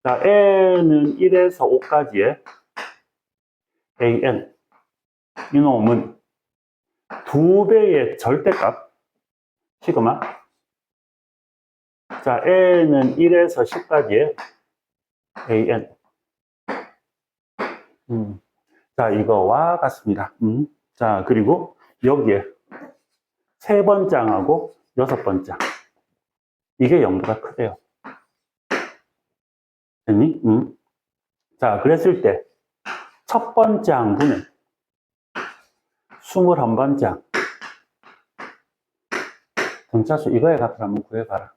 자, N은 1에서 5까지의 AN. 이놈은 2배의 절대값. 시그마. 자, N은 1에서 10까지의 AN. 자, 이거와 같습니다. 자, 그리고 여기에 세 번장하고 여섯 번장. 이게 0보다 크대요. 됐니? 자, 그랬을 때, 첫 번째 항분은 21번장. 등차수 이거의 값을 한번 구해봐라.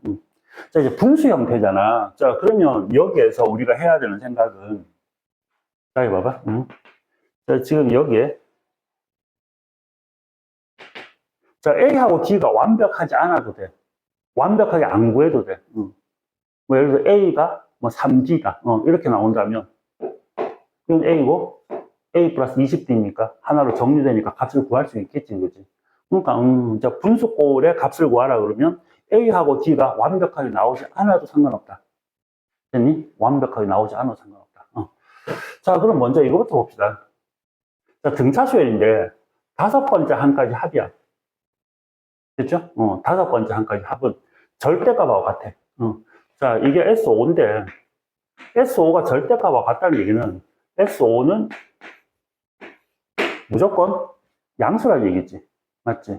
자, 이제 분수 형태잖아. 자, 그러면 여기에서 우리가 해야 되는 생각은, 자, 이거 봐봐. 자, 지금 여기에, 자, A하고 D가 완벽하지 않아도 돼. 완벽하게 안 구해도 돼. 뭐 예를 들어 A가 뭐 3D다. 이렇게 나온다면, 이건 A고, A 플러스 20D니까 하나로 정리되니까 값을 구할 수 있겠지, 그지? 그러니까, 자, 분수꼴의 값을 구하라 그러면 A하고 D가 완벽하게 나오지 않아도 상관없다. 됐니? 완벽하게 나오지 않아도 상관없다. 자, 그럼 먼저 이거부터 봅시다. 자, 등차수열인데, 다섯 번째 항까지 합이야. 됐죠? 다섯 번째 항까지 합은 절대값하고 같아. 자, 이게 SO인데, SO가 절대값하고 같다는 얘기는, SO는 무조건 양수라는 얘기지. 맞지?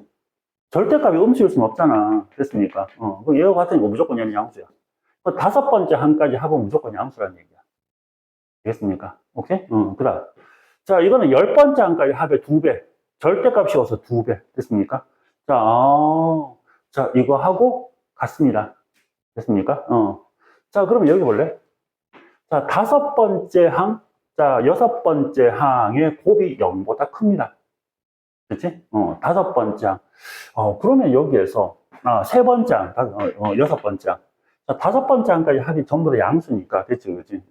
절대값이 음수일 수는 없잖아. 됐습니까? 그럼 얘와 같으니까 무조건 얘는 양수야. 다섯 번째 항까지 합은 무조건 양수라는 얘기야. 되겠습니까? 오케이? 그 다음. 자, 이거는 열 번째 항까지 합의 2배. 절대값이어서 2배. 됐습니까? 자, 자, 이거 하고 같습니다. 됐습니까? 자, 그러면 여기 볼래? 자, 다섯 번째 항, 자, 여섯 번째 항의 곱이 0보다 큽니다. 그치? 다섯 번째 항. 그러면 여기에서, 세 번째 항, 여섯 번째 항. 자, 다섯 번째 항까지 합이 전부 다 양수니까. 됐지, 그치?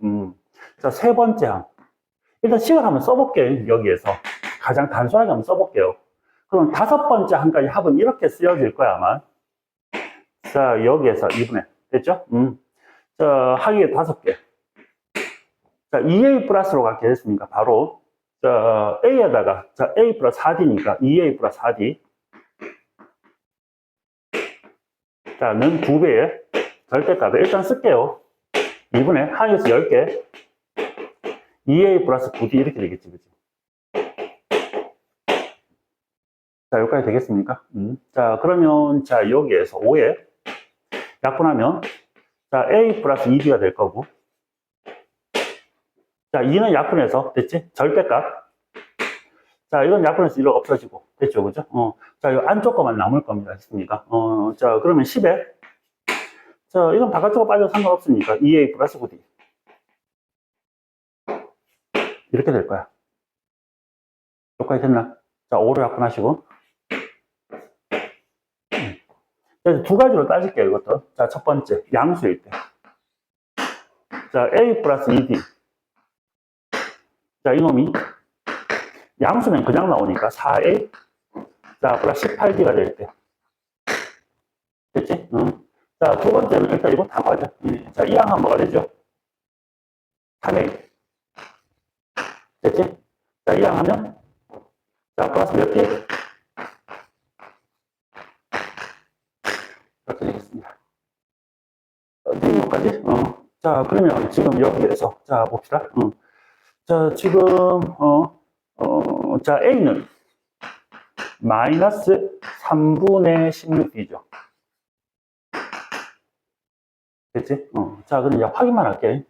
자, 세 번째 항. 일단 식을 한번 써볼게, 여기에서. 가장 단순하게 한번 써볼게요. 그럼 다섯 번째 항까지 합은 이렇게 쓰여질 거야, 아마. 자, 여기에서 2분의. 됐죠? 자, 항이 다섯 개. 자, 2A 플러스로 갖게 됐으니까 바로, 자, A에다가, 자, A 플러스 4D니까 2A 플러스 4D. 자, 는 2배의 절대값을 일단 쓸게요. 2분의 항에서 10개. 2A 플러스 9D 이렇게 되겠지, 그치? 자, 여기까지 되겠습니까? 자, 그러면, 자, 여기에서 5에 약분하면, 자, A 플러스 2B가 될 거고, 자, 2는 약분해서, 됐지? 절대값. 자, 이건 약분해서 1로 없어지고, 됐죠? 그죠? 자, 이 안쪽 거만 남을 겁니다. 됐습니까? 자, 그러면 10에, 자, 이건 바깥쪽으로 빠져도 상관없으니까 2A 플러스 9D. 이렇게 될 거야. 여기까지 됐나? 자, 5로 약분하시고. 그래서 두 가지로 따질게요, 이것도. 자, 첫 번째, 양수일 때. 자, A 플러스 2D. 자, 이놈이 양수는 그냥 나오니까 4A. 자, 플러스 18D가 될 때. 됐지? 응. 자, 두 번째는 일단 이거 다 맞아. 자, 이 양은 뭐가 되죠? 3A. 됐지? 자, 이 양 하면, 자, 플러스 몇 개? 이렇게 되겠습니다. 어디 뭐까지? 자, 그러면 지금 여기에서, 자, 봅시다. 자, 지금, 자, A는 마이너스 3분의 16D죠. 됐지? 자, 그럼 이제 확인만 할게.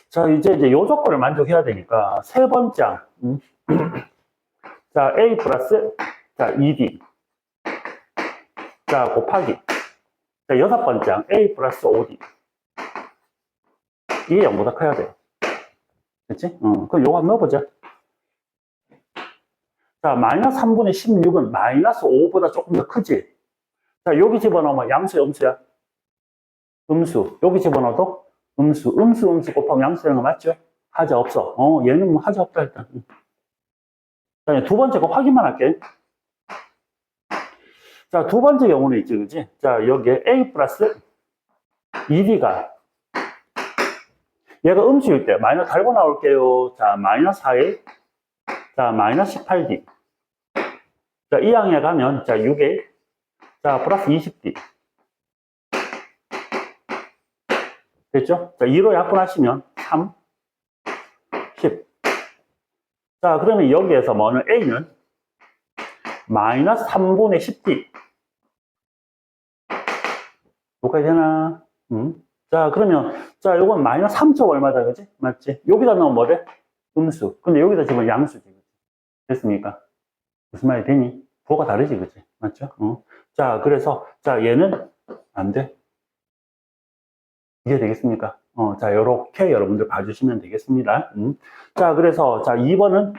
자, 이제 요 조건을 만족해야 되니까, 세 번째 항. 자, A 플러스, 자, 2D. 자, 곱하기. 자, 여섯 번째 항. A 플러스 5D. 이게 0보다 커야 돼. 됐지? 그럼 요거 한번 넣어보자. 자, 마이너스 3분의 16은 마이너스 5보다 조금 더 크지? 자, 여기 집어넣으면 양수야, 음수야? 음수. 여기 집어넣어도 음수. 음수 곱하면 양수라는 거 맞죠? 하자 없어. 얘는 뭐 하자 없다, 일단. 자, 두 번째 거 확인만 할게. 자, 두 번째 경우는 있지, 그지? 자, 여기에 A 플러스 2D가 얘가 음수일 때 마이너스 달고 나올게요. 자, 마이너스 4A. 자, 마이너스 18D. 자, 이 항에 가면, 자, 6A. 자, 플러스 20D. 됐죠? 자, 2로 약분하시면 3, 10. 자, 그러면 여기에서 뭐는 A는 마이너스 3분의 10D. 여기까지 되나? 자, 그러면, 자, 요건 마이너스 3점 얼마다, 그지? 맞지? 여기다 넣으면 뭐래? 음수. 근데 여기다 집으면 양수지. 됐습니까? 무슨 말이 되니? 부호가 다르지, 그지? 맞죠? 자, 그래서, 자, 얘는 안 돼. 이게 되겠습니까? 자, 요렇게 여러분들 봐주시면 되겠습니다. 자, 그래서, 자, 2번은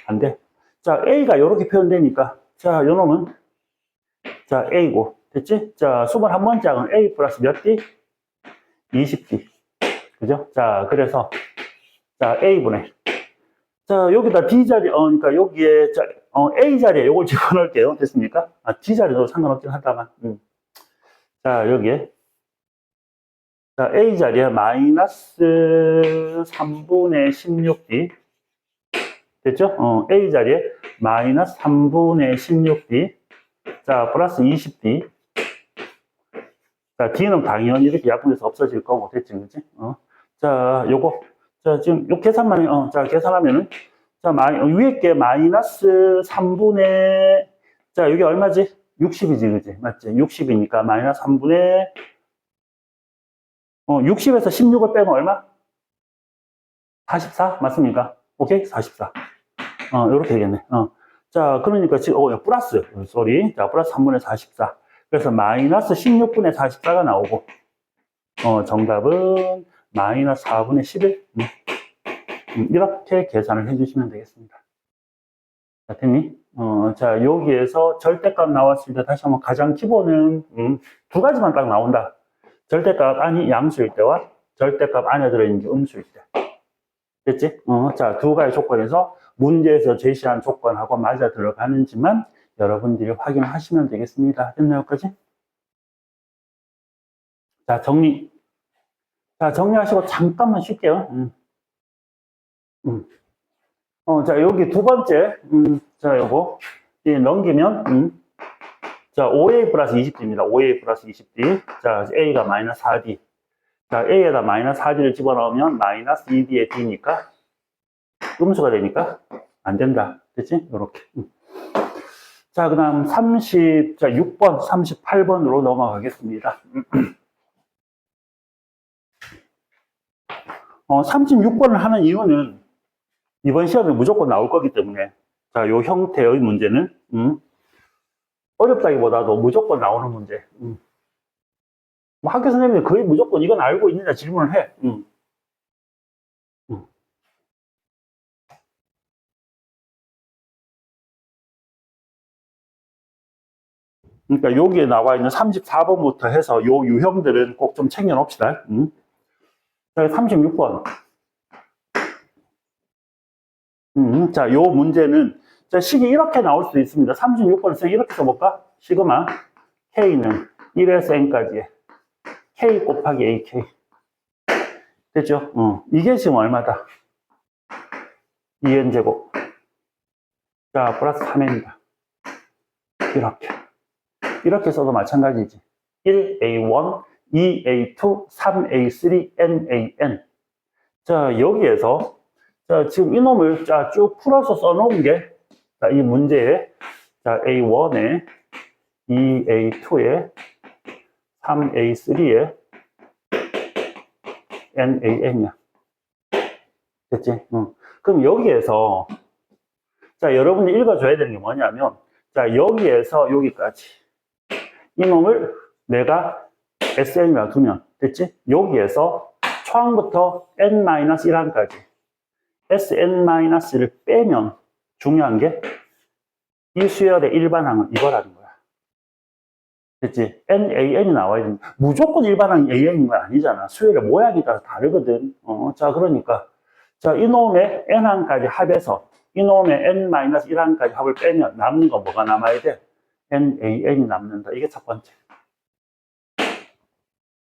안 돼. 자, A가 요렇게 표현되니까, 자, 요 놈은, 자, A고. 됐지? 자, 수분 한 번째 항은 A 플러스 몇 D? 20D. 그죠? 자, 그래서, 자, A분의. 자, 여기다 D 자리, 그러니까 여기에, 자, A 자리에 요걸 집어넣을게요. 됐습니까? D 자리도 상관없긴 하다만. 자, 여기에. 자, A 자리에 마이너스 3분의 16D. 됐죠? A 자리에 마이너스 3분의 16D. 자, 플러스 20D. 자, D는 당연히 이렇게 약분해서 없어질 거고, 됐지, 그지? 자, 요거. 자, 지금 요 계산만, 자, 계산하면은, 자, 위에 게 마이너스 3분의, 자, 여기 얼마지? 60이지, 그지? 맞지? 60이니까 마이너스 3분의, 60에서 16을 빼면 얼마? 44? 맞습니까? 오케이? 44. 요렇게 되겠네. 자, 그러니까 지금, 플러스, 쏘리. 자, 플러스 3분의 44. 그래서 마이너스 16분의 44가 나오고, 정답은 마이너스 4분의 11. 이렇게 계산을 해주시면 되겠습니다. 자, 됐니? 자, 여기에서 절대값 나왔을 때 다시 한번 가장 기본은, 두 가지만 딱 나온다. 절대값 안이 양수일 때와 절대값 안에 들어있는 게 음수일 때. 됐지? 자, 두 가지 조건에서 문제에서 제시한 조건하고 맞아 들어가는지만 여러분들이 확인하시면 되겠습니다. 됐나요, 여기까지? 자, 정리. 자, 정리하시고 잠깐만 쉴게요. 자, 여기 두 번째. 자, 요거. 넘기면, 자, 5A 플러스 20D입니다. 5A 플러스 20D. 자, A가 마이너스 4D. 자, A에다 마이너스 4D를 집어넣으면 마이너스 2D의 D니까 음수가 되니까 안 된다. 됐지? 요렇게. 자, 그 다음 6번, 38번으로 넘어가겠습니다. 36번을 하는 이유는 이번 시험에 무조건 나올 거기 때문에, 자, 요 형태의 문제는, 어렵다기보다도 무조건 나오는 문제. 뭐 학교 선생님이 거의 무조건 이건 알고 있느냐 질문을 해. 음. 그러니까 여기에 나와 있는 34번부터 해서 요 유형들은 꼭 좀 챙겨 놓읍시다. 36번. 자, 요 문제는 자, 식이 이렇게 나올 수도 있습니다. 36번을 쓰면 이렇게 써볼까? 시그마 K는 1에서 N까지 K 곱하기 AK. 됐죠? 이게 지금 얼마다? 2N제곱. 자, 플러스 3N이다. 이렇게 써도 마찬가지지. 1A1, 2A2, 3A3, NAN. 자, 여기에서 자, 지금 이놈을 자, 쭉 풀어서 써놓은 게 자, 이 문제에 자, A1에 2A2에 3A3에 NAN이야. 됐지? 그럼 여기에서 자, 여러분이 읽어줘야 되는 게 뭐냐면 자, 여기에서 여기까지 이놈을 내가 SN이라 두면 됐지? 여기에서 초항부터 N-1항까지 SN-를 빼면 중요한 게 이 수열의 일반항은 이거라는 거야. 됐지? NAN이 나와야 된다. 무조건 일반항이 AN인 건 아니잖아. 수열의 모양에 따라 다르거든. 자, 그러니까 자, 이놈의 N항까지 합해서 이놈의 N-1항까지 합을 빼면 남는 건 뭐가 남아야 돼? NAN이 남는다. 이게 첫 번째.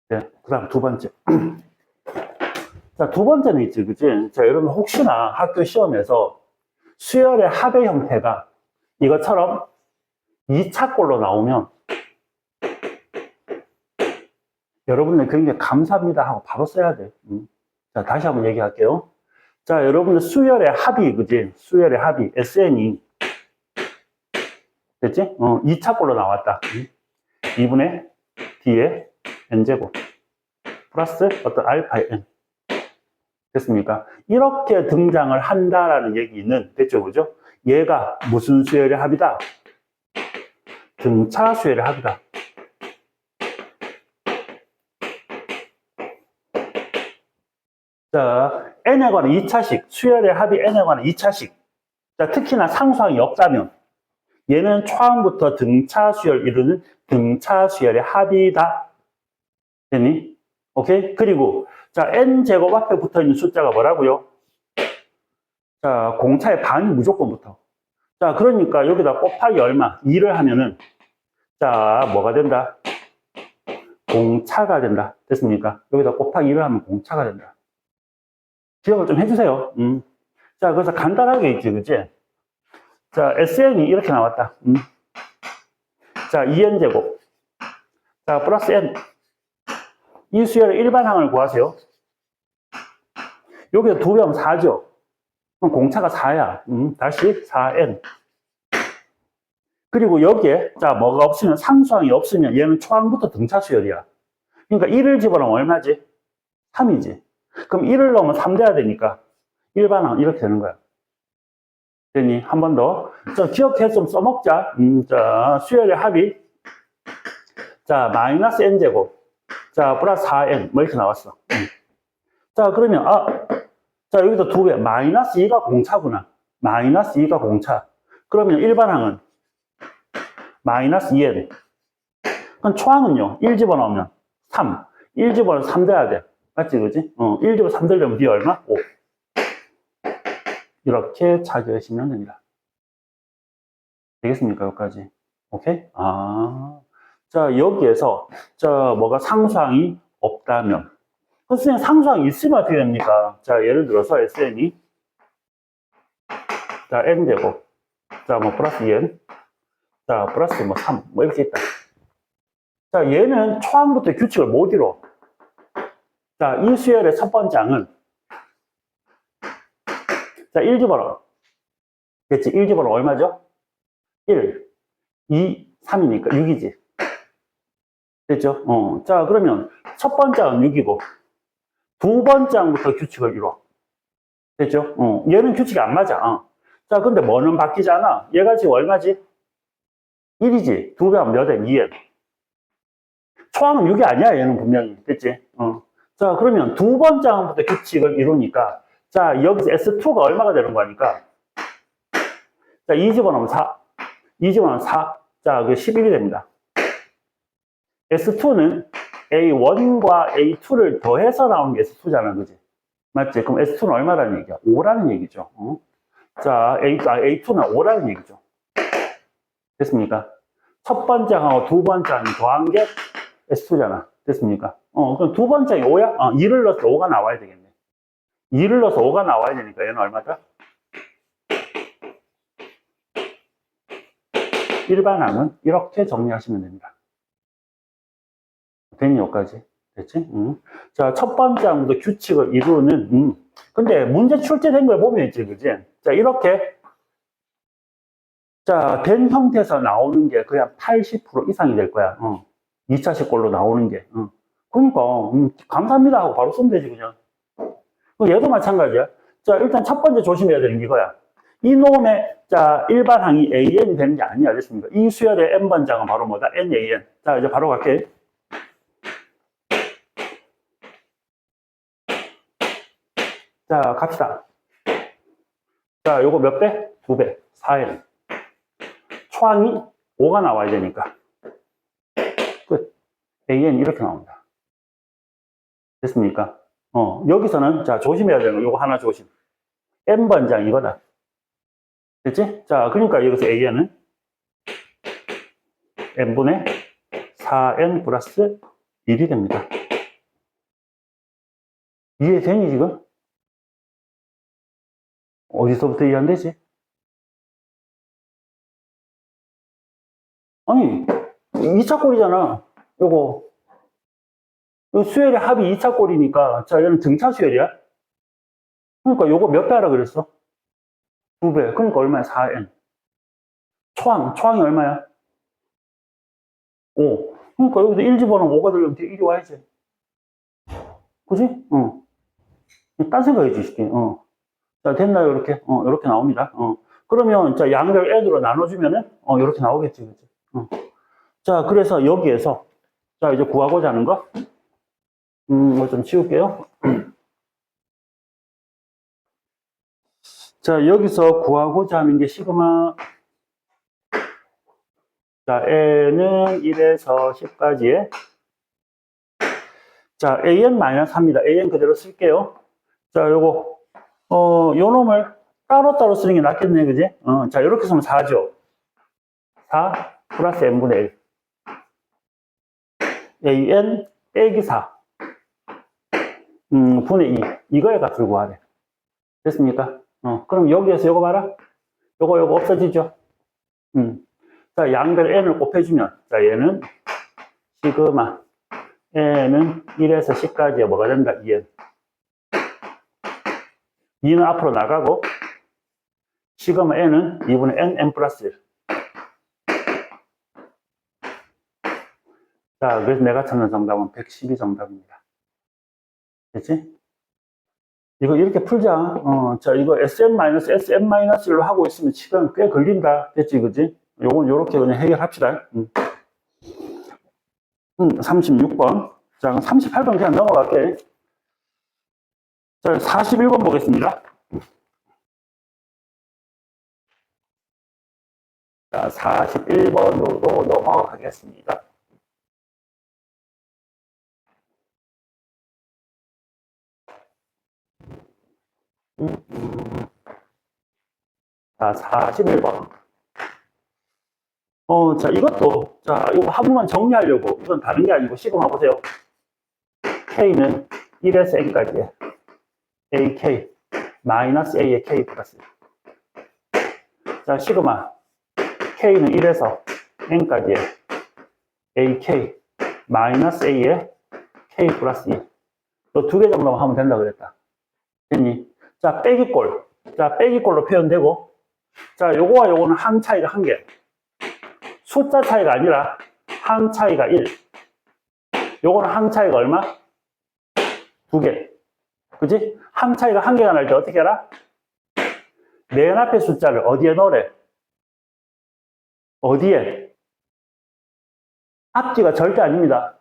네, 그 다음 두 번째. 자, 두 번째는 있지, 그치? 자, 여러분 혹시나 학교 시험에서 수열의 합의 형태가 이것처럼 2차꼴로 나오면 여러분들 굉장히 감사합니다 하고 바로 써야 돼. 자, 다시 한번 얘기할게요. 자, 여러분들 수열의 합이, 그지? 수열의 합이 SN이 됐지? 2차꼴로 나왔다. 2분의 D의 N제곱 플러스 어떤 알파의 N. 됐습니까? 이렇게 등장을 한다라는 얘기는 됐죠, 그죠? 얘가 무슨 수열의 합이다? 등차 수열의 합이다. 자, n에 관한 2차식, 수열의 합이 n에 관한 2차식. 자, 특히나 상수항이 없다면 얘는 초항부터 등차 수열 이루는 등차 수열의 합이다. 됐니? 오케이? 그리고 자, n제곱 앞에 붙어 있는 숫자가 뭐라고요? 자, 공차의 반이 무조건 붙어. 자, 그러니까 여기다 곱하기 얼마? 2를 하면은 자, 뭐가 된다? 공차가 된다. 됐습니까? 여기다 곱하기 2를 하면 공차가 된다. 기억을 좀 해주세요. 자, 그래서 간단하게 있지, 그치? 자, SN이 이렇게 나왔다. 자, 2N제곱. 자, 플러스 N. 이 수열의 일반항을 구하세요. 여기에 2배 하면 4죠? 그럼 공차가 4야. 다시 4N. 그리고 여기에, 자, 뭐가 없으면, 상수항이 없으면 얘는 초항부터 등차 수열이야. 그러니까 1을 집어넣으면 얼마지? 3이지. 그럼 1을 넣으면 3 돼야 되니까 일반항 이렇게 되는 거야. 되니? 한 번 더. 자, 기억해서 좀 써먹자. 자, 수열의 합이 자, 마이너스 n제곱. 자, 플러스 4n. 뭐 이렇게 나왔어. 자, 그러면 자, 여기서 2배. 마이너스 2가 공차구나. 마이너스 2가 공차. 그러면 일반항은 마이너스 2n. 그럼 초항은요. 1 집어넣으면 3. 1 집어넣으면 3 돼야 돼. 맞지, 그지? 1 집어 3 되려면 뒤에 얼마? 5. 이렇게 찾으시면 됩니다. 되겠습니까? 여기까지. 오케이? 자, 여기에서, 뭐가 상수항이 없다면. 선생님, 상수항이 있으면 어떻게 됩니까? 자, 예를 들어서 SN이, 자, N제곱. 자, 뭐, 플러스 2N. 자, 플러스 뭐, 3. 뭐, 이렇게 있다. 자, 얘는 초항부터 규칙을 못 이뤄. 자, 이 수열의 첫 번째 항은 자, 1 집어넣어. 됐지? 1 집어넣어 얼마죠? 1, 2, 3이니까 6이지. 됐죠? 자, 그러면 첫 번째 항은 6이고 두 번째 항부터 규칙을 이뤄. 됐죠? 얘는 규칙이 안 맞아. 자, 근데 뭐는 바뀌잖아. 얘가 지금 얼마지? 1이지. 2배 하면 몇 엔? 2엔. 초항은 6이 아니야, 얘는 분명히. 됐지? 자, 그러면 두 번째 항부터 규칙을 이루니까, 자, 여기서 S2가 얼마가 되는 거니까, 자, 2 집어넣으면 4. 2 집어넣으면 4. 자, 그게 11이 됩니다. S2는 A1과 A2를 더해서 나오는 게 S2잖아, 그지? 맞지? 그럼 S2는 얼마라는 얘기야? 5라는 얘기죠. 자, A2는 5라는 얘기죠. 됐습니까? 첫 번째 항하고 두 번째 항이 더한 게 S2잖아. 됐습니까? 그럼 두 번째 항이 5야? 2를 넣어서 5가 나와야 되겠네. 2를 넣어서 5가 나와야 되니까 얘는 얼마다? 일반 항은 이렇게 정리하시면 됩니다. 됐니, 여기까지? 됐지? 자, 첫 번째 항부터 규칙을 이루는, 근데 문제 출제된 걸 보면 있지, 그지? 자, 이렇게, 자, 된 형태에서 나오는 게 거의 한 80% 이상이 될 거야. 2차식 걸로 나오는 게. 그러니까, 감사합니다 하고 바로 쓰면 되지, 그냥. 얘도 마찬가지야. 자, 일단 첫 번째 조심해야 되는 게 이거야. 이놈의, 자, 일반 항이 AN이 되는 게 아니야. 됐습니까? 이 수열의 N번장은 바로 뭐다? NAN. 자, 이제 바로 갈게. 자, 갑시다. 자, 요거 몇 배? 2배. 4n. 초항이 5가 나와야 되니까. 끝. AN 이렇게 나옵니다. 됐습니까? 여기서는, 자, 조심해야 되는 거, 요거 하나 조심. N번장 이거다. 됐지? 자, 그러니까 여기서 AN은 N분의 4N 플러스 1이 됩니다. 이해되니, 지금? 어디서부터 이해 안 되지? 아니, 2차 꼴이잖아. 요거. 수열의 합이 2차 꼴이니까, 자, 얘는 등차 수열이야? 그러니까 요거 몇 배 하라 그랬어? 2배. 그러니까 얼마야? 4n. 초항이 얼마야? 5. 그러니까 여기서 1 집어넣으면 5가 들려면 1이 와야지. 그지? 딴 생각해 주시게. 자, 됐나요? 이렇게? 이렇게 나옵니다. 그러면, 자, 양을 n으로 나눠주면은, 이렇게 나오겠지. 그치? 자, 그래서 여기에서, 자, 이제 구하고자 하는 거. 이거 좀 치울게요. 자, 여기서 구하고자 하는 게 시그마. 자, n은 1에서 10까지의. 자, an-4입니다. an 그대로 쓸게요. 자, 요거, 요 놈을 따로따로 쓰는 게 낫겠네, 그지? 자, 이렇게 쓰면 4죠. 4 플러스 n분의 1. an 빼기 4. 분의 2. 이거의 값을 구하래. 됐습니까? 그럼 여기에서 요거 봐라. 요거 없어지죠? 자, 양들 n을 곱해주면, 자, 얘는 시그마. n은 1에서 10까지에 뭐가 된다? 2n. 2는 앞으로 나가고, 시그마 n은 2분의 n 플러스 1. 자, 그래서 내가 찾는 정답은 112 정답입니다. 됐지? 이거 이렇게 풀자. 자, 이거 SM-SM-1로 하고 있으면 시간 꽤 걸린다. 됐지, 그지? 요건 요렇게 그냥 해결합시다. 36번. 자, 그럼 38번 그냥 넘어갈게. 자, 41번 보겠습니다. 자, 41번으로 넘어가겠습니다. 자, 41번. 자, 이것도, 자, 이거 한 번만 정리하려고. 이건 다른 게 아니고, 시그마 보세요. K는 1에서 N까지의 AK, 마이너스 A의 K 플러스. 자, 시그마. K는 1에서 N까지의 AK, 마이너스 A의 K 플러스 2. 이 두 개 정도만 하면 된다 그랬다. 됐니? 자, 빼기꼴. 자, 빼기꼴로 표현되고, 자, 요거와 요거는 항 차이가 1개. 숫자 차이가 아니라 항 차이가 1. 요거는 항 차이가 얼마? 2개. 그지? 항 차이가 1개가 날 때 어떻게 알아? 맨 앞에 숫자를 어디에 넣으래? 어디에? 앞뒤가 절대 아닙니다.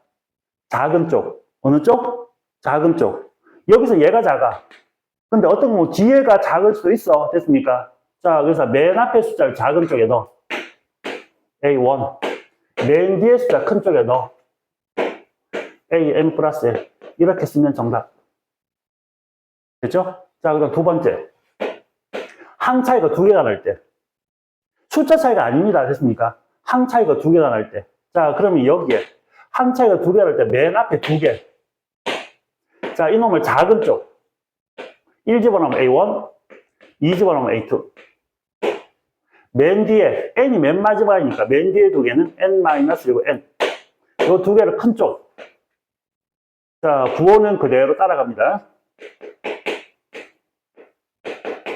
작은 쪽. 어느 쪽? 작은 쪽. 여기서 얘가 작아. 근데 어떤 뭐 뒤에가 작을 수도 있어. 됐습니까? 자, 그래서 맨 앞에 숫자를 작은 쪽에 넣어. A1. 맨 뒤에 숫자 큰 쪽에 넣어. AM 플러스 L. 이렇게 쓰면 정답. 됐죠? 자, 그다음 두 번째. 항 차이가 두 개가 날 때. 숫자 차이가 아닙니다. 됐습니까? 항 차이가 두 개가 날 때. 자, 그러면 여기에 항 차이가 두 개가 날 때 맨 앞에 두 개. 자, 이놈을 작은 쪽. 1 집어넣으면 A1, 2 집어넣으면 A2. 맨 뒤에, n이 맨 마지막이니까 맨 뒤에 두 개는 n-1고 n. 이 두 개를 큰 쪽. 자, 구호는 그대로 따라갑니다.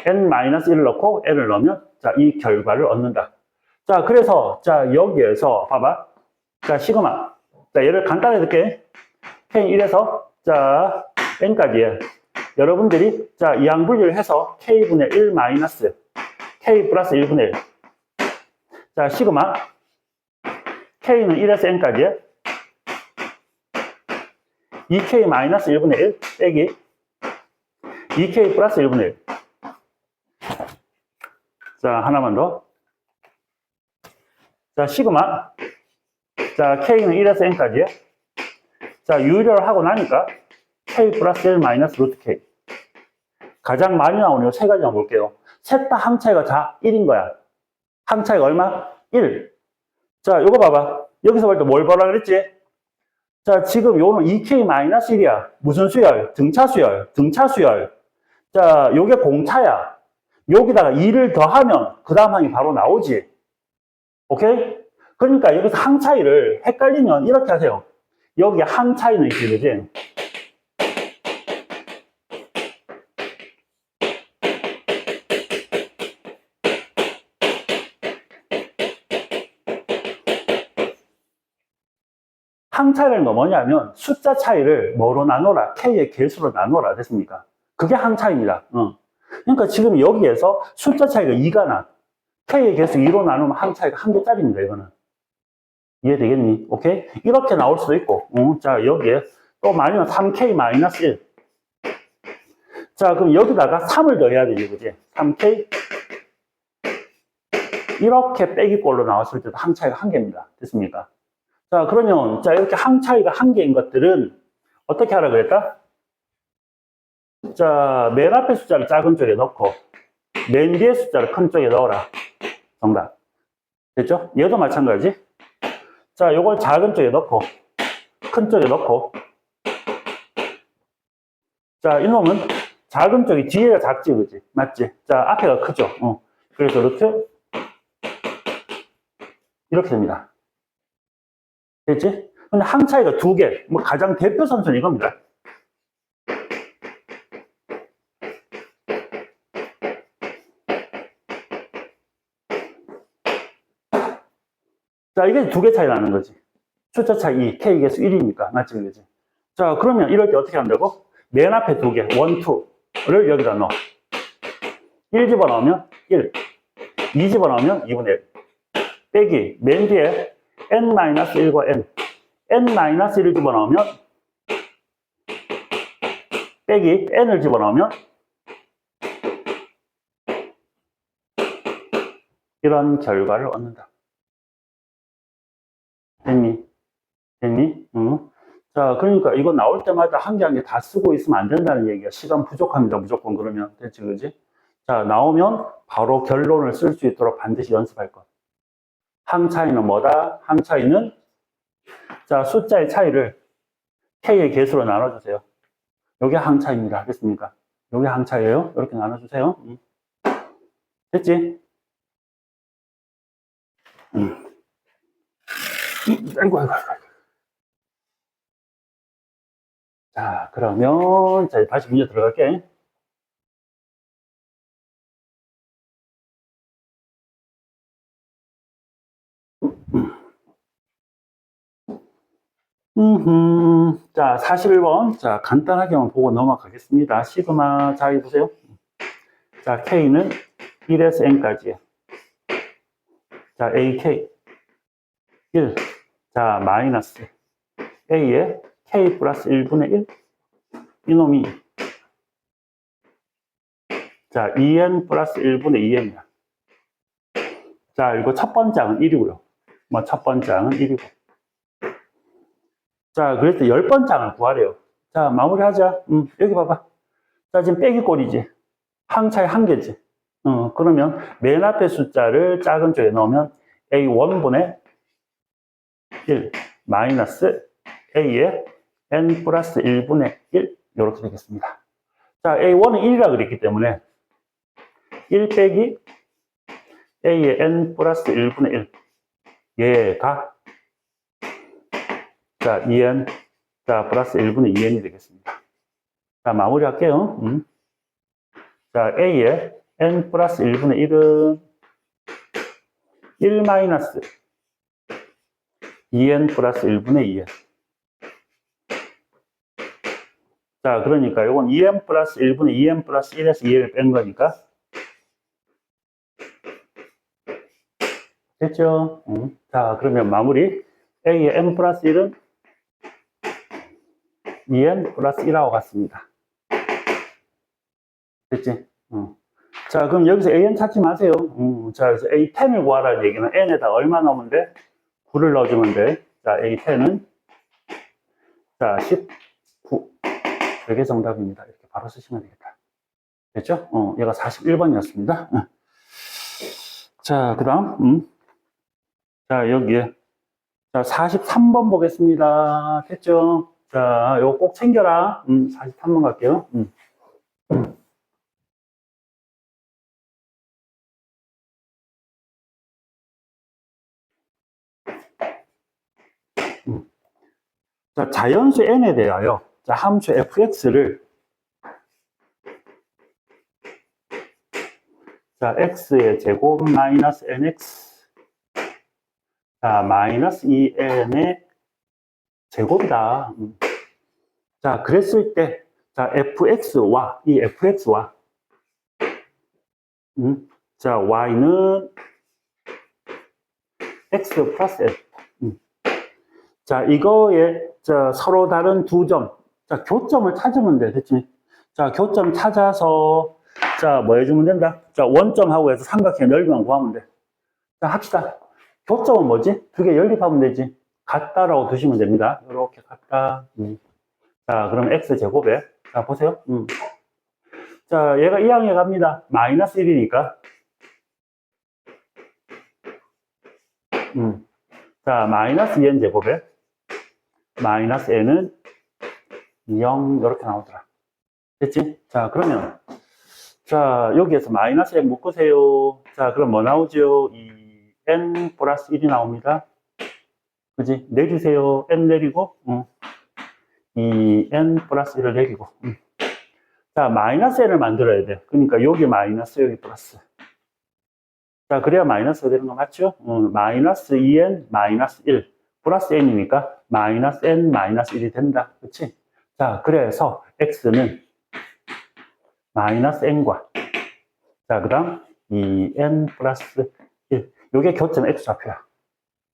n-1을 넣고 n을 넣으면, 자, 이 결과를 얻는다. 자, 그래서, 자, 여기에서, 봐봐. 자, 시그마. 자, 얘를 간단히 듣게. K1에서, 자, n까지. 여러분들이, 자, 이항분리를 해서 K분의 1 마이너스, K 플러스 1분의 1. 자, 시그마. K는 1에서 n까지. 2K 마이너스 1분의 1 빼기 2K 플러스 1분의 1. 자, 하나만 더. 자, 시그마. 자, K는 1에서 n까지. 자, 유리를 하고 나니까 K 플러스 1 마이너스 루트 K. 가장 많이 나오는 요 세 가지만 볼게요. 셋 다 항 차이가 다 1인 거야. 항 차이가 얼마? 1. 자, 요거 봐봐. 여기서 볼 때 뭘 보라 그랬지? 자, 지금 요는 2K-1이야. 무슨 수열? 등차 수열. 등차 수열. 자, 요게 공차야. 여기다가 2를 더하면 그 다음 항이 바로 나오지. 오케이? 그러니까 여기서 항 차이를 헷갈리면 이렇게 하세요. 여기 항 차이는 있지, 그지? 항 차이라는 건 뭐냐면 숫자 차이를 뭐로 나눠라? K의 개수로 나눠라. 됐습니까? 그게 항 차이입니다. 그러니까 지금 여기에서 숫자 차이가 2가 나. K의 개수 2로 나누면 항 차이가 1개짜리입니다. 이거는. 이해되겠니? 오케이? 이렇게 나올 수도 있고. 자, 여기에 또 마이너스 3K-1. 자, 그럼 여기다가 3을 더해야 되지, 그지? 3K. 이렇게 빼기꼴로 나왔을 때도 항 차이가 1개입니다. 됐습니까? 자, 그러면, 자, 이렇게 항 차이가 1개인 것들은 어떻게 하라 그랬다? 자, 맨 앞에 숫자를 작은 쪽에 넣고, 맨 뒤에 숫자를 큰 쪽에 넣어라. 정답. 됐죠? 얘도 마찬가지. 자, 요걸 작은 쪽에 넣고, 큰 쪽에 넣고, 자, 이놈은 작은 쪽이 뒤에가 작지, 그지? 맞지? 자, 앞에가 크죠? 그래서 루트, 이렇게 됩니다. 됐지? 근데 항 차이가 2개. 뭐 가장 대표 선수는 이겁니다. 자, 이게 2개 차이 나는 거지. 숫자 차이 2, K 개수 1이니까. 맞지, 그지? 자, 그러면 이럴 때 어떻게 한다고? 맨 앞에 2개, 1, 2를 여기다 넣어. 1 집어넣으면 1, 2 집어넣으면 2분의 1. 빼기, 맨 뒤에 n-1과 n. n-1을 집어넣으면 빼기 n을 집어넣으면 이런 결과를 얻는다. 됐니? 됐니? 자, 그러니까 이거 나올 때마다 한 개 한 개 다 쓰고 있으면 안 된다는 얘기야. 시간 부족합니다. 무조건 그러면. 됐지, 그지? 자, 나오면 바로 결론을 쓸 수 있도록 반드시 연습할 것. 항 차이는 뭐다? 항 차이는 자, 숫자의 차이를 K의 개수로 나눠주세요. 요게 항 차이입니다. 알겠습니까? 요게 항 차이예요. 이렇게 나눠주세요. 됐지? 아이고. 자, 그러면, 자, 다시 문제 들어갈게. 자, 41번. 자, 간단하게만 보고 넘어가겠습니다. 시그마, 자, 여기 보세요. 자, K는 1에서 N까지. 자, AK. 1. 자, 마이너스. A에 k 플러스 1분의 1 이놈이 자 2n 플러스 1분의 2n이야. 자 이거 첫 번째 항은 1이고요. 뭐 첫 번째 항은 1이고. 자 그래서 10번째 항을 구하래요. 자 마무리하자. 여기 봐봐. 자 지금 빼기 꼴이지. 항차의 한 개지. 그러면 맨 앞에 숫자를 작은 쪽에 넣으면 a1분의 1 마이너스 a의 n 플러스 1분의 1 이렇게 되겠습니다. 자 a1은 1이라 그랬기 때문에 1 빼기 a의 n 플러스 1분의 1 얘가 자 2n 자 플러스 1분의 2n이 되겠습니다. 자 마무리 할게요. 자 a의 n 플러스 1분의 1은 1 마이너스 2n 플러스 1분의 2n. 자, 그러니까 이건 2n 플러스 1분의 2n 플러스 1에서 2n을 뺀 거니까. 됐죠? 자, 그러면 마무리. a의 n 플러스 1은 2n 플러스 1하고 같습니다. 됐지? 자, 그럼 여기서 an 찾지 마세요. 자, 그래서 a10을 구하라는 얘기는 n에다 얼마 넣으면 돼? 9를 넣어주면 돼. 자, a10은 자, 19. 이게 정답입니다. 이렇게 바로 쓰시면 되겠다. 됐죠? 얘가 41번이었습니다. 자, 그 다음, 자, 여기에, 자, 43번 보겠습니다. 됐죠? 자, 요거 꼭 챙겨라. 43번 갈게요. 자, 자연수 n에 대하여, 자, 함수 fx를 자, x의 제곱 마이너스 nx 자, 마이너스 2n의 제곱이다. 자, 그랬을 때, 자, fx와, 이 fx와, 자, y는 x 플러스 n. 자, 이거에, 자, 서로 다른 두 점. 자, 교점을 찾으면 돼. 됐지? 자, 교점 찾아서, 자, 뭐 해주면 된다? 자, 원점하고 해서 삼각형의 넓이만 구하면 돼. 자, 합시다. 교점은 뭐지? 두 개 연립하면 되지. 같다라고 두시면 됩니다. 이렇게 같다. 자, 그럼 x제곱에, 자, 보세요. 자, 얘가 2항에 갑니다. 마이너스 1이니까. 자, 마이너스 2n 제곱에, 마이너스 n은 0, 이렇게 나오더라. 됐지? 자, 그러면, 자, 여기에서 마이너스 n 묶으세요. 자, 그럼 뭐 나오죠? 이 n 플러스 1이 나옵니다. 그지? 내리세요. n 내리고, 이 n 플러스 1을 내리고. 자, 마이너스 n을 만들어야 돼. 그러니까 여기 마이너스, 여기 플러스. 자, 그래야 마이너스가 되는 거 맞죠? 마이너스 2n, 마이너스 1. 플러스 n이니까 마이너스 n, 마이너스 1이 된다. 그치? 자, 그래서 x는 마이너스 n과, 자, 그 다음 2n 플러스 1. 요게 교점 x좌표야.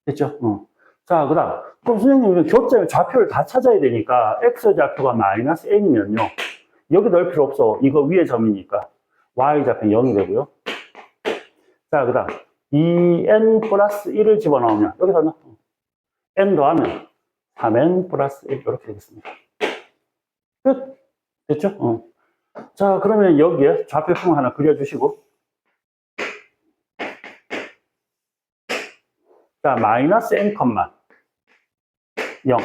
됐죠? 자, 그 다음. 그럼 선생님, 교점의 좌표를 다 찾아야 되니까 x좌표가 마이너스 n이면요. 여기 넣을 필요 없어. 이거 위에 점이니까. y좌표는 0이 되고요. 자, 그 다음. 2n 플러스 1을 집어넣으면, 여기다 넣어. n 더하면 3n 플러스 1, 이렇게 되겠습니다. 끝. 됐죠? 자, 그러면 여기에 좌표표 하나 그려주시고. 자, 마이너스 n, 0.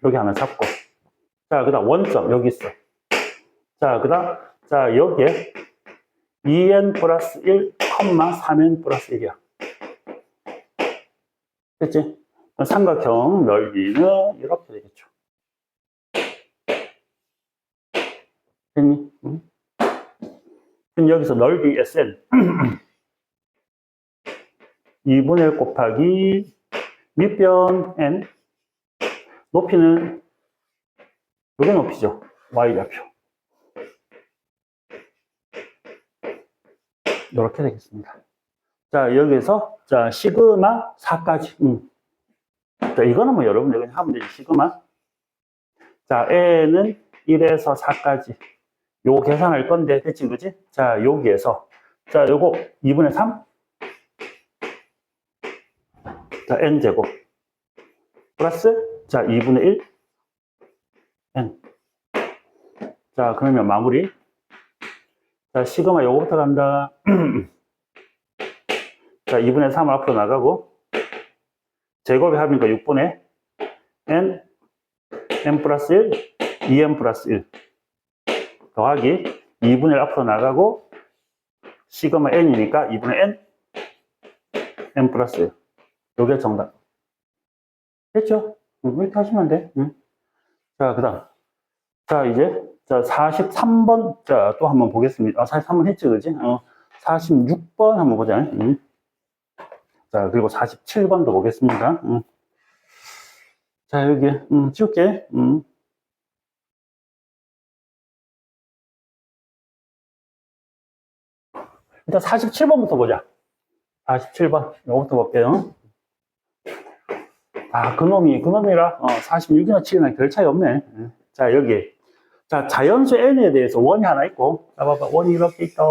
여기 하나 잡고. 자, 그 다음 원점, 여기 있어. 자, 그 다음, 자, 여기에 2n 플러스 1, 3n 플러스 1이야. 됐지? 삼각형 넓이는 이렇게 되겠죠. 됐니? 그럼 여기서 넓이 Sn 2분의 1 곱하기 밑변 N 높이는 요게 높이죠. Y좌표. 이렇게 되겠습니다. 자, 여기서 자, 시그마 4까지. 자, 이거는 뭐 여러분들 그냥 하면 되지. 시그마 자, n은 1에서 4까지. 요거 계산할 건데, 됐지, 그지? 자, 여기에서. 자, 요거 2분의 3? 자, n제곱. 플러스, 자, 2분의 1? n. 자, 그러면 마무리. 자, 시그마 요거부터 간다. 자, 2분의 3을 앞으로 나가고, 제곱의 합이니까 6분의 n, n 플러스 1, 2n 플러스 1. 더하기 2분의 1 앞으로 나가고, 시그마 n이니까 2분의 n, n 플러스 1. 요게 정답. 됐죠? 이렇게 하시면 돼. 자, 그 다음. 자, 이제, 자, 43번. 자, 또 한번 보겠습니다. 43번 했지, 그지? 46번 한번 보자. 자, 그리고 47번도 보겠습니다. 자, 여기, 지울게. 일단 47번부터 보자. 47번. 이거부터 볼게요. 아, 그놈이라, 46이나 7이나 별 차이 없네. 자, 여기. 자, 자연수 n에 대해서 원이 하나 있고. 자, 봐봐. 원이 이렇게 있다.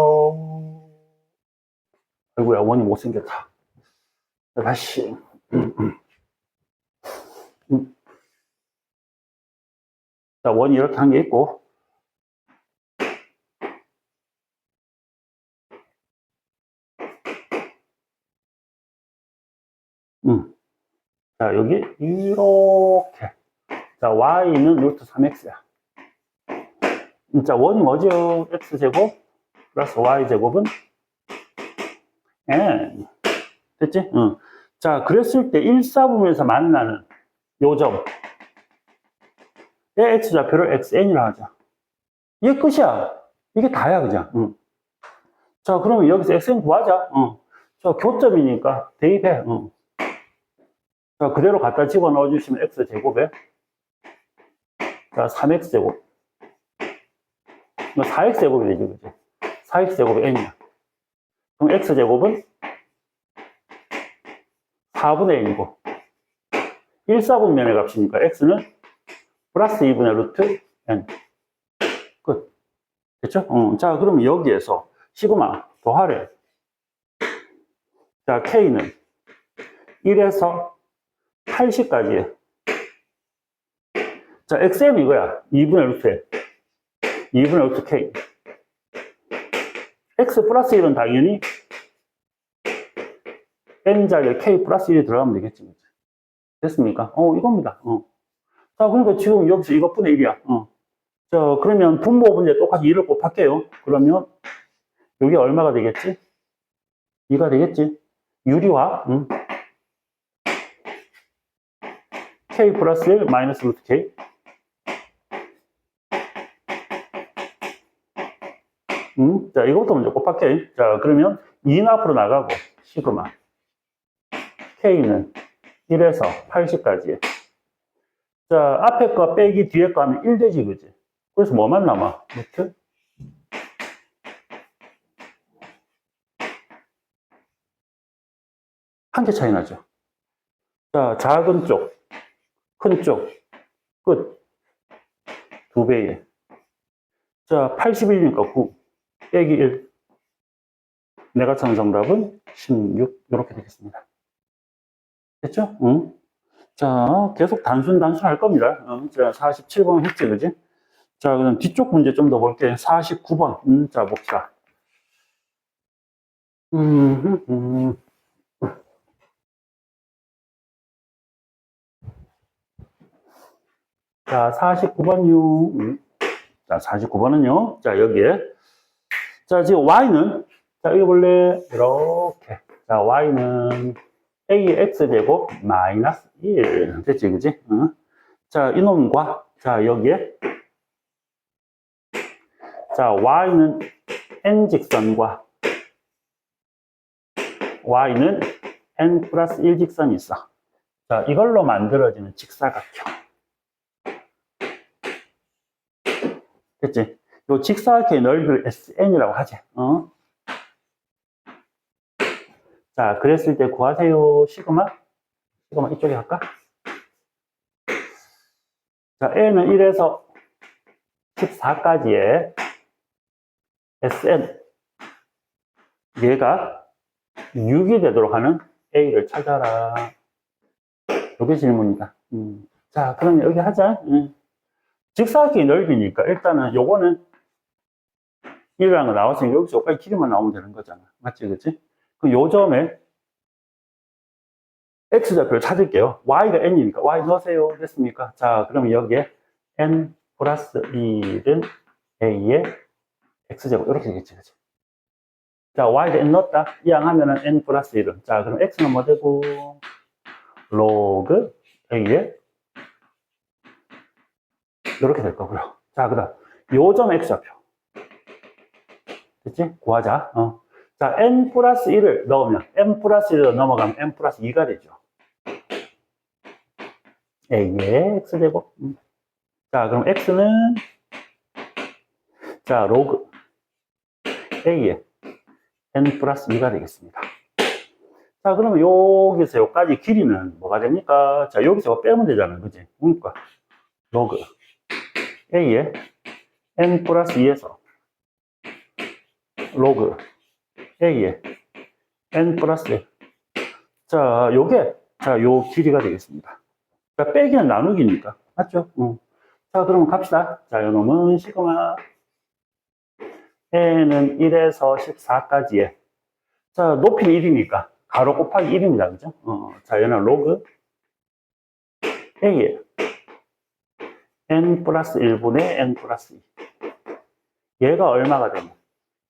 아이고야, 원이 못생겼다. 자, 다시. 자, 원이 이렇게 한 게 있고. 자, 여기, 이렇게. 자, y는 루트 3x야. 자, 원이 뭐죠? x제곱 플러스 y제곱은 n. 됐지? 자, 그랬을 때 1사분면에서 만나는 요점의 x좌표를 xn이라 하자. 이게 끝이야. 이게 다야, 그죠? 자, 그러면 여기서 xn 구하자. 자, 교점이니까 대입해. 자, 그대로 갖다 집어넣어 주시면 x제곱에 자, 3x제곱. 4x제곱이 되지, 그죠? 4x제곱이 n이야. 그럼 x제곱은 4분의 n이고 1사분면의 값이니까 x는 플러스 2분의 루트 n. 끝. 됐죠? 자, 그럼 여기에서 시그마 더하래. 자, k는 1에서 80까지. 자, xm 이거야. 2분의 루트 n. 2분의 루트 k. x 플러스 1은 당연히 n 자리에 k 플러스 1이 들어가면 되겠지. 됐습니까? 이겁니다. 자, 그러니까 지금 여기서 이것분의 1이야. 자, 그러면 분모 분제 똑같이 2를 곱할게요. 그러면 이게 얼마가 되겠지? 2가 되겠지? 유리화, k 플러스 1 마이너스 루트 k. 자, 이것부터 먼저 곱할게. 자, 그러면 2는 앞으로 나가고, 시그마. k는 1에서 80까지. 자, 앞에 거 빼기 뒤에 거 하면 1 되지, 그지? 그래서 뭐만 남아? 루트? 한 개 차이 나죠. 자, 작은 쪽, 큰 쪽, 끝. 2배에. 자, 81이니까 9, 빼기 1. 내가 찾은 정답은 16. 이렇게 되겠습니다. 됐죠? 자, 계속 단순 할 겁니다. 자, 47번 했지, 그지? 자, 그럼 뒤쪽 문제 좀 더 볼게요. 49번. 자, 봅시다. 자, 49번요. 자, 49번은요. 자, 여기에. 자, 지금 y는, 자, 여기 볼래? 이렇게. 자, y는 ax제곱 마이너스 1. 됐지, 그지? 자, 이놈과, 자, 여기에. 자, y는 n직선과 y는 n 플러스 1 직선이 있어. 자, 이걸로 만들어지는 직사각형. 됐지? 요 직사각형의 넓이를 SN이라고 하지. 자, 그랬을 때 구하세요. 시그마. 시그마 이쪽에 할까? 자, n은 1에서 14까지의 Sn. 얘가 6이 되도록 하는 A를 찾아라. 이게 질문이다. 자, 그럼 여기 하자. 직사각형이 넓이니까 일단은 요거는 1이라는 거 나왔으니까 여기서 여기까지 길이만 나오면 되는 거잖아. 맞지, 그치? 그 요점에 X좌표를 찾을게요. Y가 N이니까 Y 넣으세요. 됐습니까? 자, 그러면 여기에 N 플러스 1은 A의 X제곱. 이렇게 되겠지, 그치? 자, Y가 N 넣었다. 이항하면은 N 플러스 1은. 자, 그럼 X는 뭐 되고? 로그 A의 이렇게 될 거고요. 자, 그 다음 요점 X좌표. 됐지? 구하자. 자, N 플러스 1을 넣으면 N 플러스 1로 넘어가면 N 플러스 2가 되죠. A의 X제곱. 자, 그럼 X는 자, 로그 A의 N 플러스 2가 되겠습니다. 자, 그러면 여기서 여기까지 길이는 뭐가 됩니까? 자, 여기서 이거 빼면 되잖아요. 그지? 그러니까 로그 A의 N 플러스 2에서 로그 A의 N 플러스 1. 자, 요게 자, 요 길이가 되겠습니다. 자, 빼기는 나누기니까. 맞죠? 자, 그러면 갑시다. 자, 요놈은 시그마 N은 1에서 14까지의 자, 높이는 1이니까 가로 곱하기 1입니다. 그죠? 자, 얘는 로그 A에 N 플러스 1분의 N 플러스 2. 얘가 얼마가 되면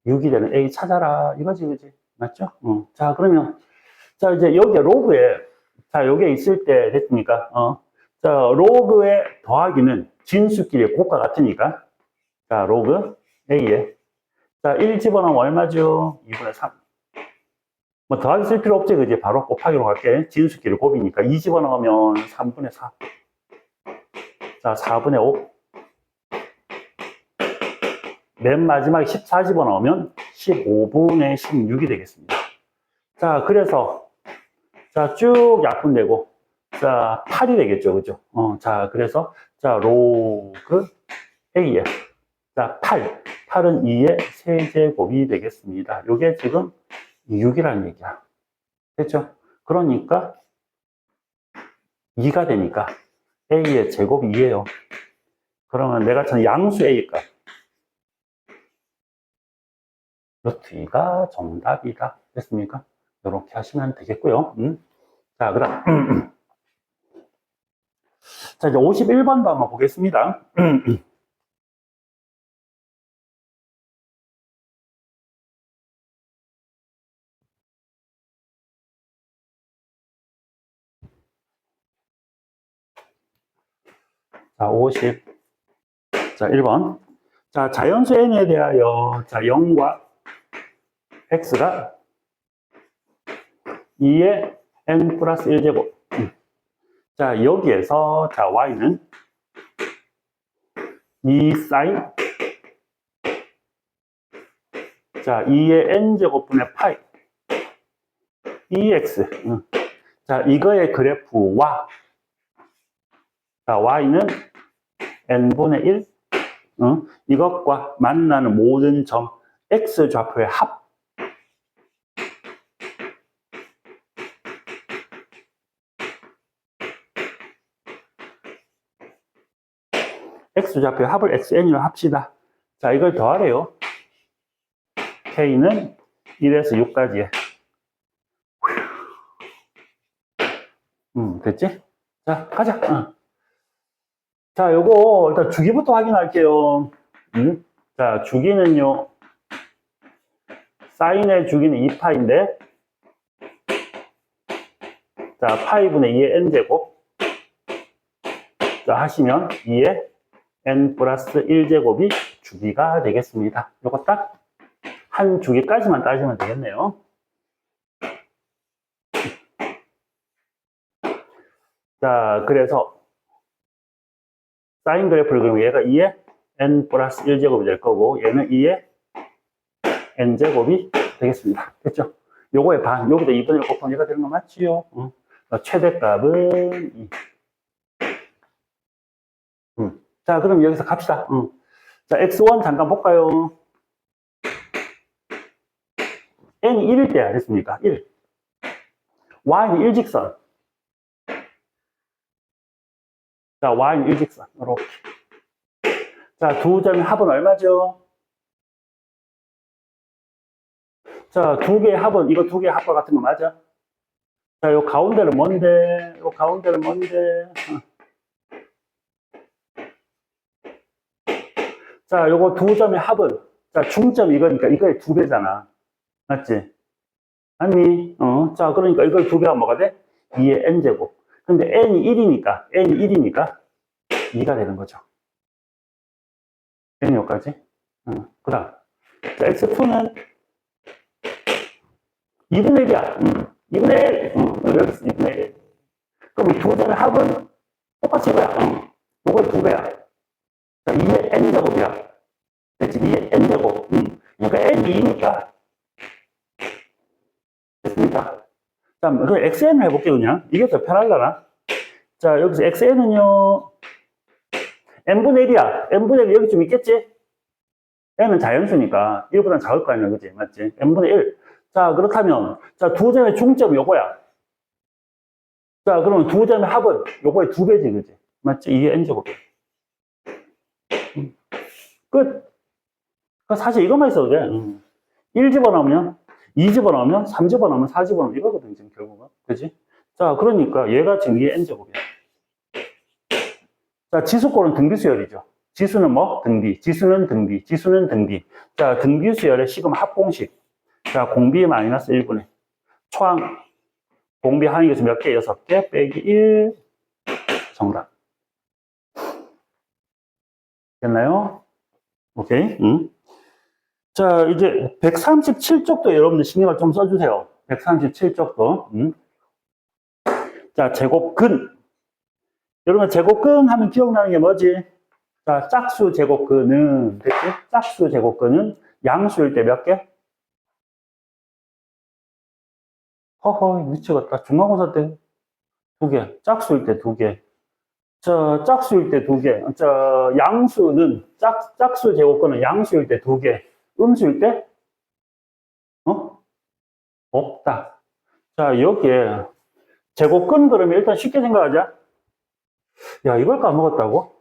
6이 되는 A 찾아라. 이거지, 그지? 맞죠? 자, 그러면 자, 이제 여기에 로그에 자, 여기에 있을 때 됐습니까? 자, 로그의 더하기는 진수끼리 곱과 같으니까 자, 로그 A에 자, 1 집어넣으면 얼마죠? 2분의 3. 뭐 더하기 쓸 필요 없지, 그지? 바로 곱하기로 갈게. 진수끼리 곱이니까 2 집어넣으면 3분의 4. 자, 4분의 5. 맨 마지막에 14 집어넣으면 15분의 16이 되겠습니다. 자, 그래서 자, 쭉 약분되고 자, 8이 되겠죠, 그죠? 자, 그래서 자, 로그 A에 자, 8은 2의 세제곱이 되겠습니다. 이게 지금 6이라는 얘기야. 됐죠? 그러니까 2가 되니까 A의 제곱이 2예요. 그러면 내가 찾은 양수 A 값 루트 2가 정답이다. 됐습니까? 이렇게 하시면 되겠고요. 자, 그 다음 자, 이제 51번도 한번 보겠습니다. 자, 1번. 자, 자연수 n에 대하여 자, 0과 x가 2의 n 플러스 1제곱. 자, 여기에서 자, y는 2 사인 자, 2의 n제곱분의 파이 2x. 자, 이거의 그래프와 자, y는 n분의 1 이것과 만나는 모든 점 x 좌표의 합. x 좌표의 합을 xn으로 합시다. 자, 이걸 더하래요. k는 1에서 6까지의 됐지? 자, 가자. 자, 요거 일단 주기부터 확인할게요. 자, 주기는요. 사인의 주기는 2파인데 자, 파이분의 2의 n제곱 자, 하시면 2의 n 플러스 1제곱이 주기가 되겠습니다. 요거 딱 한 주기까지만 따지면 되겠네요. 자, 그래서 사인 그래프를 그리면 얘가 2의 n 플러스 1제곱이 될 거고 얘는 2의 n제곱이 되겠습니다. 됐죠? 요거의 반, 여기다 2분의 1 곱하면 얘가 되는 거 맞지요? 최대값은 2. 자, 그럼 여기서 갑시다. 자, x1 잠깐 볼까요? n이 1일 때야, 됐습니까? 1. y는 일직선. 자, y는 일직선. 이렇게. 자, 두 점의 합은 얼마죠? 자, 두 개의 합은, 이거 두 개의 합과 같은 거 맞아? 자, 요 가운데는 뭔데? 요 가운데는 뭔데? 자, 요거 두 점의 합은, 자, 중점 이거니까 이거의 두 배잖아. 맞지? 아니, 자, 그러니까 이걸 두 배하면 뭐가 돼? 2의 n제곱. 근데 n이 1이니까 2가 되는 거죠. n 여기까지. 그 다음. 자, x2는 2분의 1이야. 2분의 1. 여기 있어, 2분의 1. 그럼 두 점의 합은 똑같이 이거야. 요거의 두 배야. 자, 2의 n제곱이야. 그치? 2의 n제곱. 그러니까 n이 2니까. 됐습니까? 자, 그럼 xn을 해볼게요, 그냥. 이게 더 편하려나? 자, 여기서 xn은요, n분의 1이야. n분의 1 여기 좀 있겠지? n은 자연수니까 1보다 작을 거 아니야, 그치? 맞지? n분의 1. 자, 그렇다면, 자, 두 점의 중점이 요거야. 자, 그러면 두 점의 합은 요거의 두 배지, 그치? 맞지? 2의 n제곱. 끝. 사실 이것만 있어도 돼. 1 집어넣으면, 2 집어넣으면, 3 집어넣으면, 4 집어넣으면 이거거든, 지금 결국은. 그치? 자, 그러니까 얘가 지금 2의 n제곱이야. 자, 지수꼴은 등비수열이죠. 지수는 뭐? 등비. 지수는 등비. 지수는 등비. 자, 등비수열의 시금 합공식. 자, 공비 마이너스 1분의 초항. 공비 항이에서 몇 개? 6개 빼기 1. 정답. 됐나요? 오케이. 자, 이제 137쪽도 여러분들 신경을 좀 써주세요. 137쪽도. 자, 제곱근. 여러분, 제곱근 하면 기억나는 게 뭐지? 자, 짝수 제곱근은, 됐지? 짝수 제곱근은 양수일 때 몇 개? 허허, 미치겠다. 중간고사 때 2개. 짝수일 때 2개. 자, 짝수일 때 2개. 자, 양수는, 짝수 제곱근은 양수일 때 2개. 음수일 때? 없다. 자, 여기에 제곱근 그러면 일단 쉽게 생각하자. 야, 이걸 까먹었다고?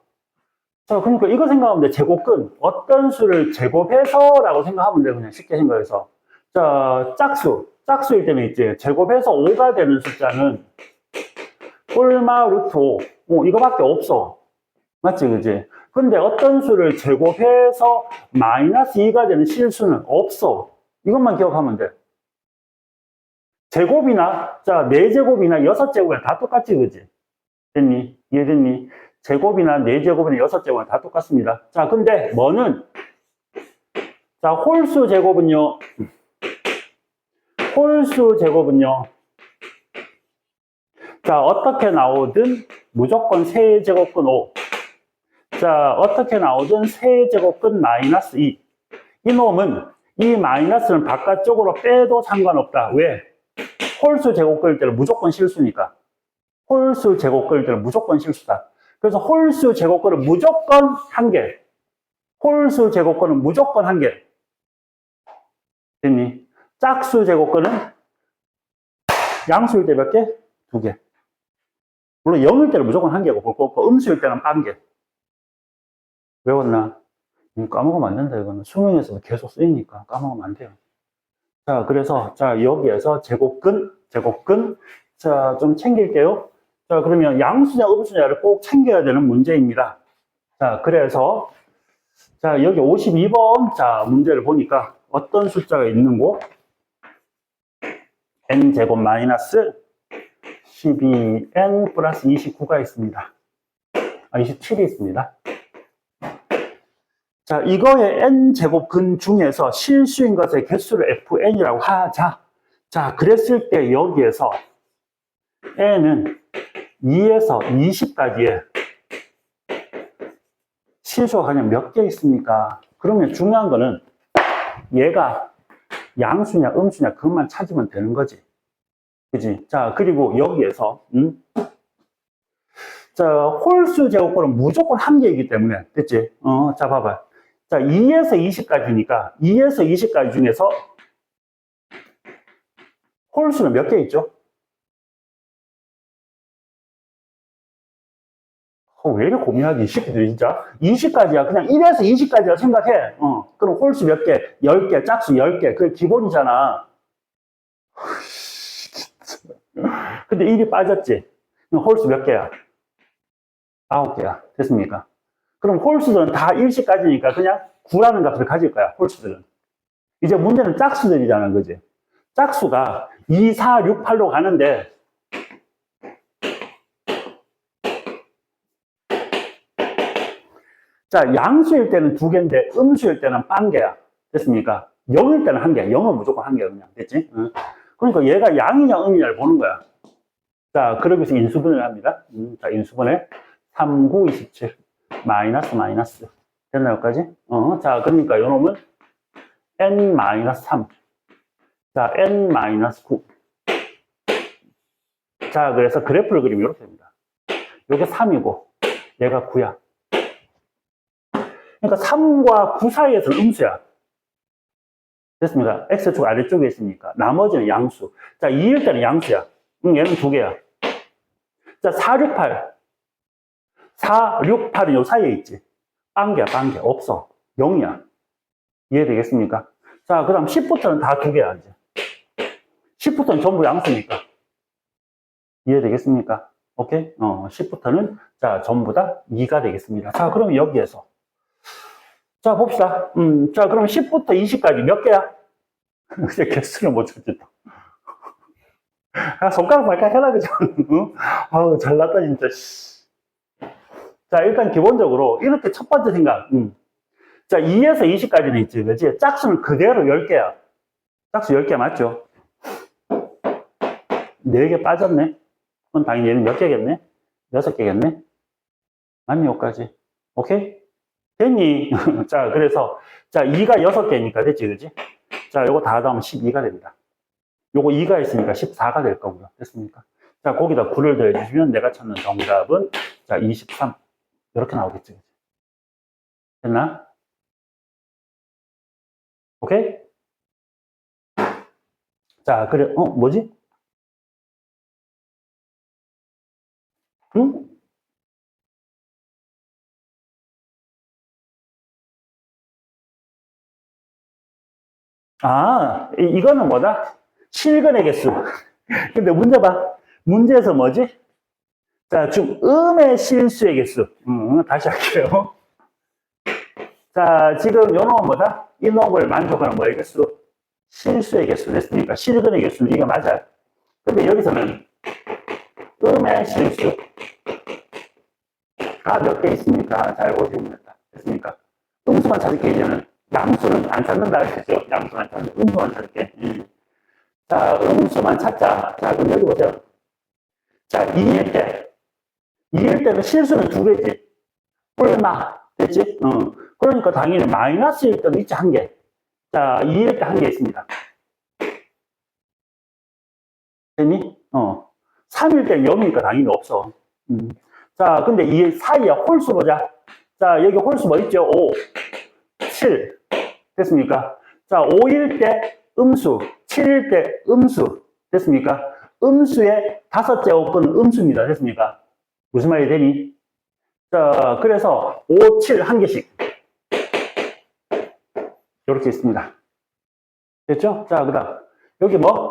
자, 그러니까 이거 생각하면 돼. 제곱근. 어떤 수를 제곱해서 라고 생각하면 돼. 그냥 쉽게 생각해서. 자, 짝수일 때는 있지. 제곱해서 5가 되는 숫자는 꼴마 루트 5. 이거밖에 없어. 맞지, 그지? 근데 어떤 수를 제곱해서 마이너스 2가 되는 실수는 없어. 이것만 기억하면 돼. 제곱이나, 자, 4제곱이나 6제곱이나 다 똑같지, 그지? 됐니? 이해됐니? 제곱이나 4제곱이나 6제곱이나 다 똑같습니다. 자, 근데 뭐는? 자, 홀수 제곱은요. 자, 어떻게 나오든 무조건 세제곱근 5. 자, 어떻게 나오든 세제곱근 마이너스 2. 이놈은 이 마이너스는 바깥쪽으로 빼도 상관없다. 왜? 홀수 제곱근일 때는 무조건 실수니까. 홀수 제곱근일 때는 무조건 실수다. 그래서 홀수 제곱근은 무조건 1개. 홀수 제곱근은 무조건 1개. 됐니? 짝수 제곱근은 양수일 때 몇 개? 2개. 물론 0일 때는 무조건 1개고, 음수일 때는 1개. 외웠나? 까먹으면 안 된다, 이거는. 수능에서도 계속 쓰이니까 까먹으면 안 돼요. 자, 그래서, 자, 여기에서 제곱근. 자, 좀 챙길게요. 자, 그러면 양수냐, 음수냐를 꼭 챙겨야 되는 문제입니다. 자, 그래서, 자, 여기 52번, 자, 문제를 보니까 어떤 숫자가 있는고? n제곱 마이너스 12n 플러스 29가 있습니다. 27이 있습니다. 자, 이거의 n제곱근 중에서 실수인 것의 개수를 fn이라고 하자. 자, 그랬을 때 여기에서 n은 2에서 20까지의 실수가 그냥 몇 개 있습니까? 그러면 중요한 거는 얘가 양수냐 음수냐 그것만 찾으면 되는 거지. 그지? 자, 그리고 여기에서 자, 홀수 제곱근은 무조건 한 개이기 때문에, 됐지? 자, 봐봐. 자, 2에서 20까지니까, 2에서 20까지 중에서 홀수는 몇 개 있죠? 왜 이렇게 고민하지, 이 새끼들, 진짜? 20까지야. 그냥 1에서 20까지라 생각해. 그럼 홀수 몇 개? 10개, 짝수 10개. 그게 기본이잖아. 근데 1이 빠졌지? 그럼 홀수 몇 개야? 9개야. 됐습니까? 그럼 홀수들은 다 1시까지니까 그냥 9라는 값을 가질 거야, 홀수들은. 이제 문제는 짝수들이잖아, 그지? 짝수가 2, 4, 6, 8로 가는데, 자, 양수일 때는 2개인데, 음수일 때는 1개야. 됐습니까? 0일 때는 1개. 0은 무조건 1개야, 그냥. 됐지? 그러니까 얘가 양이냐, 음이냐를 보는 거야. 자, 그러기 위해서 인수분해를 합니다. 자, 인수분해. 3, 9, 27. 마이너스. 됐나, 여기까지? 자, 그러니까 요 놈은 n-3. 자, n-9. 자, 그래서 그래프를 그리면 이렇게 됩니다. 요게 3이고, 얘가 9야. 그러니까 3과 9 사이에서는 음수야. 됐습니까? X축 아래쪽에 있으니까. 나머지는 양수. 자, 2일 때는 양수야. 얘는 2개야. 자, 4, 6, 8. 4, 6, 8은 요 사이에 있지. 빵개야, 빵개. 없어. 0이야. 이해되겠습니까? 자, 그 다음 10부터는 다 2개야, 이제. 10부터는 전부 양수니까. 이해되겠습니까? 오케이? 10부터는, 자, 전부 다 2가 되겠습니다. 자, 그럼 여기에서. 자, 봅시다. 자, 그럼 10부터 20까지 몇 개야? 이제 개수를 못 찾지, 또. 손가락 발칵 해라, 그죠? 아우, 잘났다, 진짜. 자, 일단 기본적으로, 이렇게 첫 번째 생각. 자, 2에서 20까지는 있지, 그지? 짝수는 그대로 10개야. 짝수 10개 맞죠? 4개 빠졌네? 그럼 당연히 얘는 몇 개겠네? 6개겠네? 맞니, 여기까지? 오케이? 됐니? 자, 그래서, 자, 2가 6개니까 됐지, 그지? 자, 요거 다 더하면 12가 됩니다. 요거 2가 있으니까 14가 될 거고요. 됐습니까? 자, 거기다 9를 더해주시면 내가 찾는 정답은, 자, 23. 이렇게 나오겠지. 됐나? 오케이? 자, 그래, 뭐지? 응? 아, 이거는 뭐다? 실근의 개수. 근데 문제 봐. 문제에서 뭐지? 자, 지금 음의 실수의 개수. 다시 할게요. 자, 지금 요 놈은 뭐다? 이 놈을 만족하는 뭐의 개수? 실수의 개수 됐으니까 실근의 개수는 이게 맞아요. 근데 여기서는 음의 실수가 몇 개 있습니까? 잘 보시면 됩니다. 됐습니까? 음수만 찾을게, 이제는. 양수는 안 찾는다 그랬죠? 양수만 찾는다. 음수만 찾을게. 자, 음수만 찾자. 자, 그럼 여기 보세요. 자, 2일 때. 2일 때는 실수는 2개지. 뿔마. 됐지? 그러니까 당연히 마이너스일 때는 있지, 1개. 자, 2일 때 1개 있습니다. 됐니? 3일 때는 0이니까 당연히 없어. 자, 근데 이 사이에 홀수 보자. 자, 여기 홀수 뭐 있죠? 5, 7. 됐습니까? 자, 5일 때 음수, 7일 때 음수. 됐습니까? 음수의 5제곱근은 음수입니다. 됐습니까? 무슨 말이 되니? 자, 그래서 5, 7 한 개씩. 이렇게 있습니다. 됐죠? 자, 그 다음. 여기 뭐?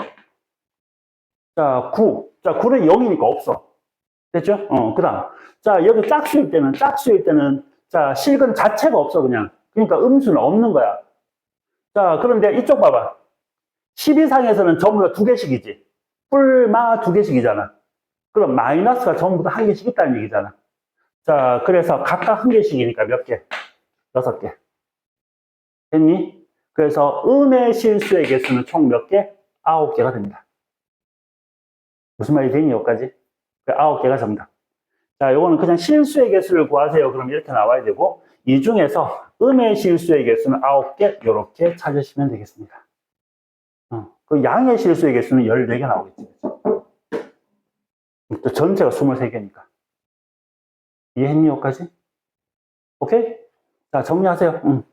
자, 9. 자, 9는 0이니까 없어. 됐죠? 그 다음. 자, 여기 짝수일 때는, 자, 실근 자체가 없어, 그냥. 그러니까 음수는 없는 거야. 자, 그런데 이쪽 봐봐. 10 이상에서는 전부 다 2개씩이지. 뿔마 2개씩이잖아. 그럼 마이너스가 전부 다 1개씩 있다는 얘기잖아. 자, 그래서 각각 1개씩이니까 몇 개? 6개. 됐니? 그래서 음의 실수의 개수는 총 몇 개? 9개가 됩니다. 무슨 말이 되니, 여기까지? 9개가 정답. 자, 요거는 그냥 실수의 개수를 구하세요. 그럼 이렇게 나와야 되고, 이 중에서 음의 실수의 개수는 9개, 요렇게 찾으시면 되겠습니다. 그 양의 실수의 개수는 14개 나오겠지. 또 전체가 23개니까. 이해했니, 여기까지? 오케이? 자, 정리하세요.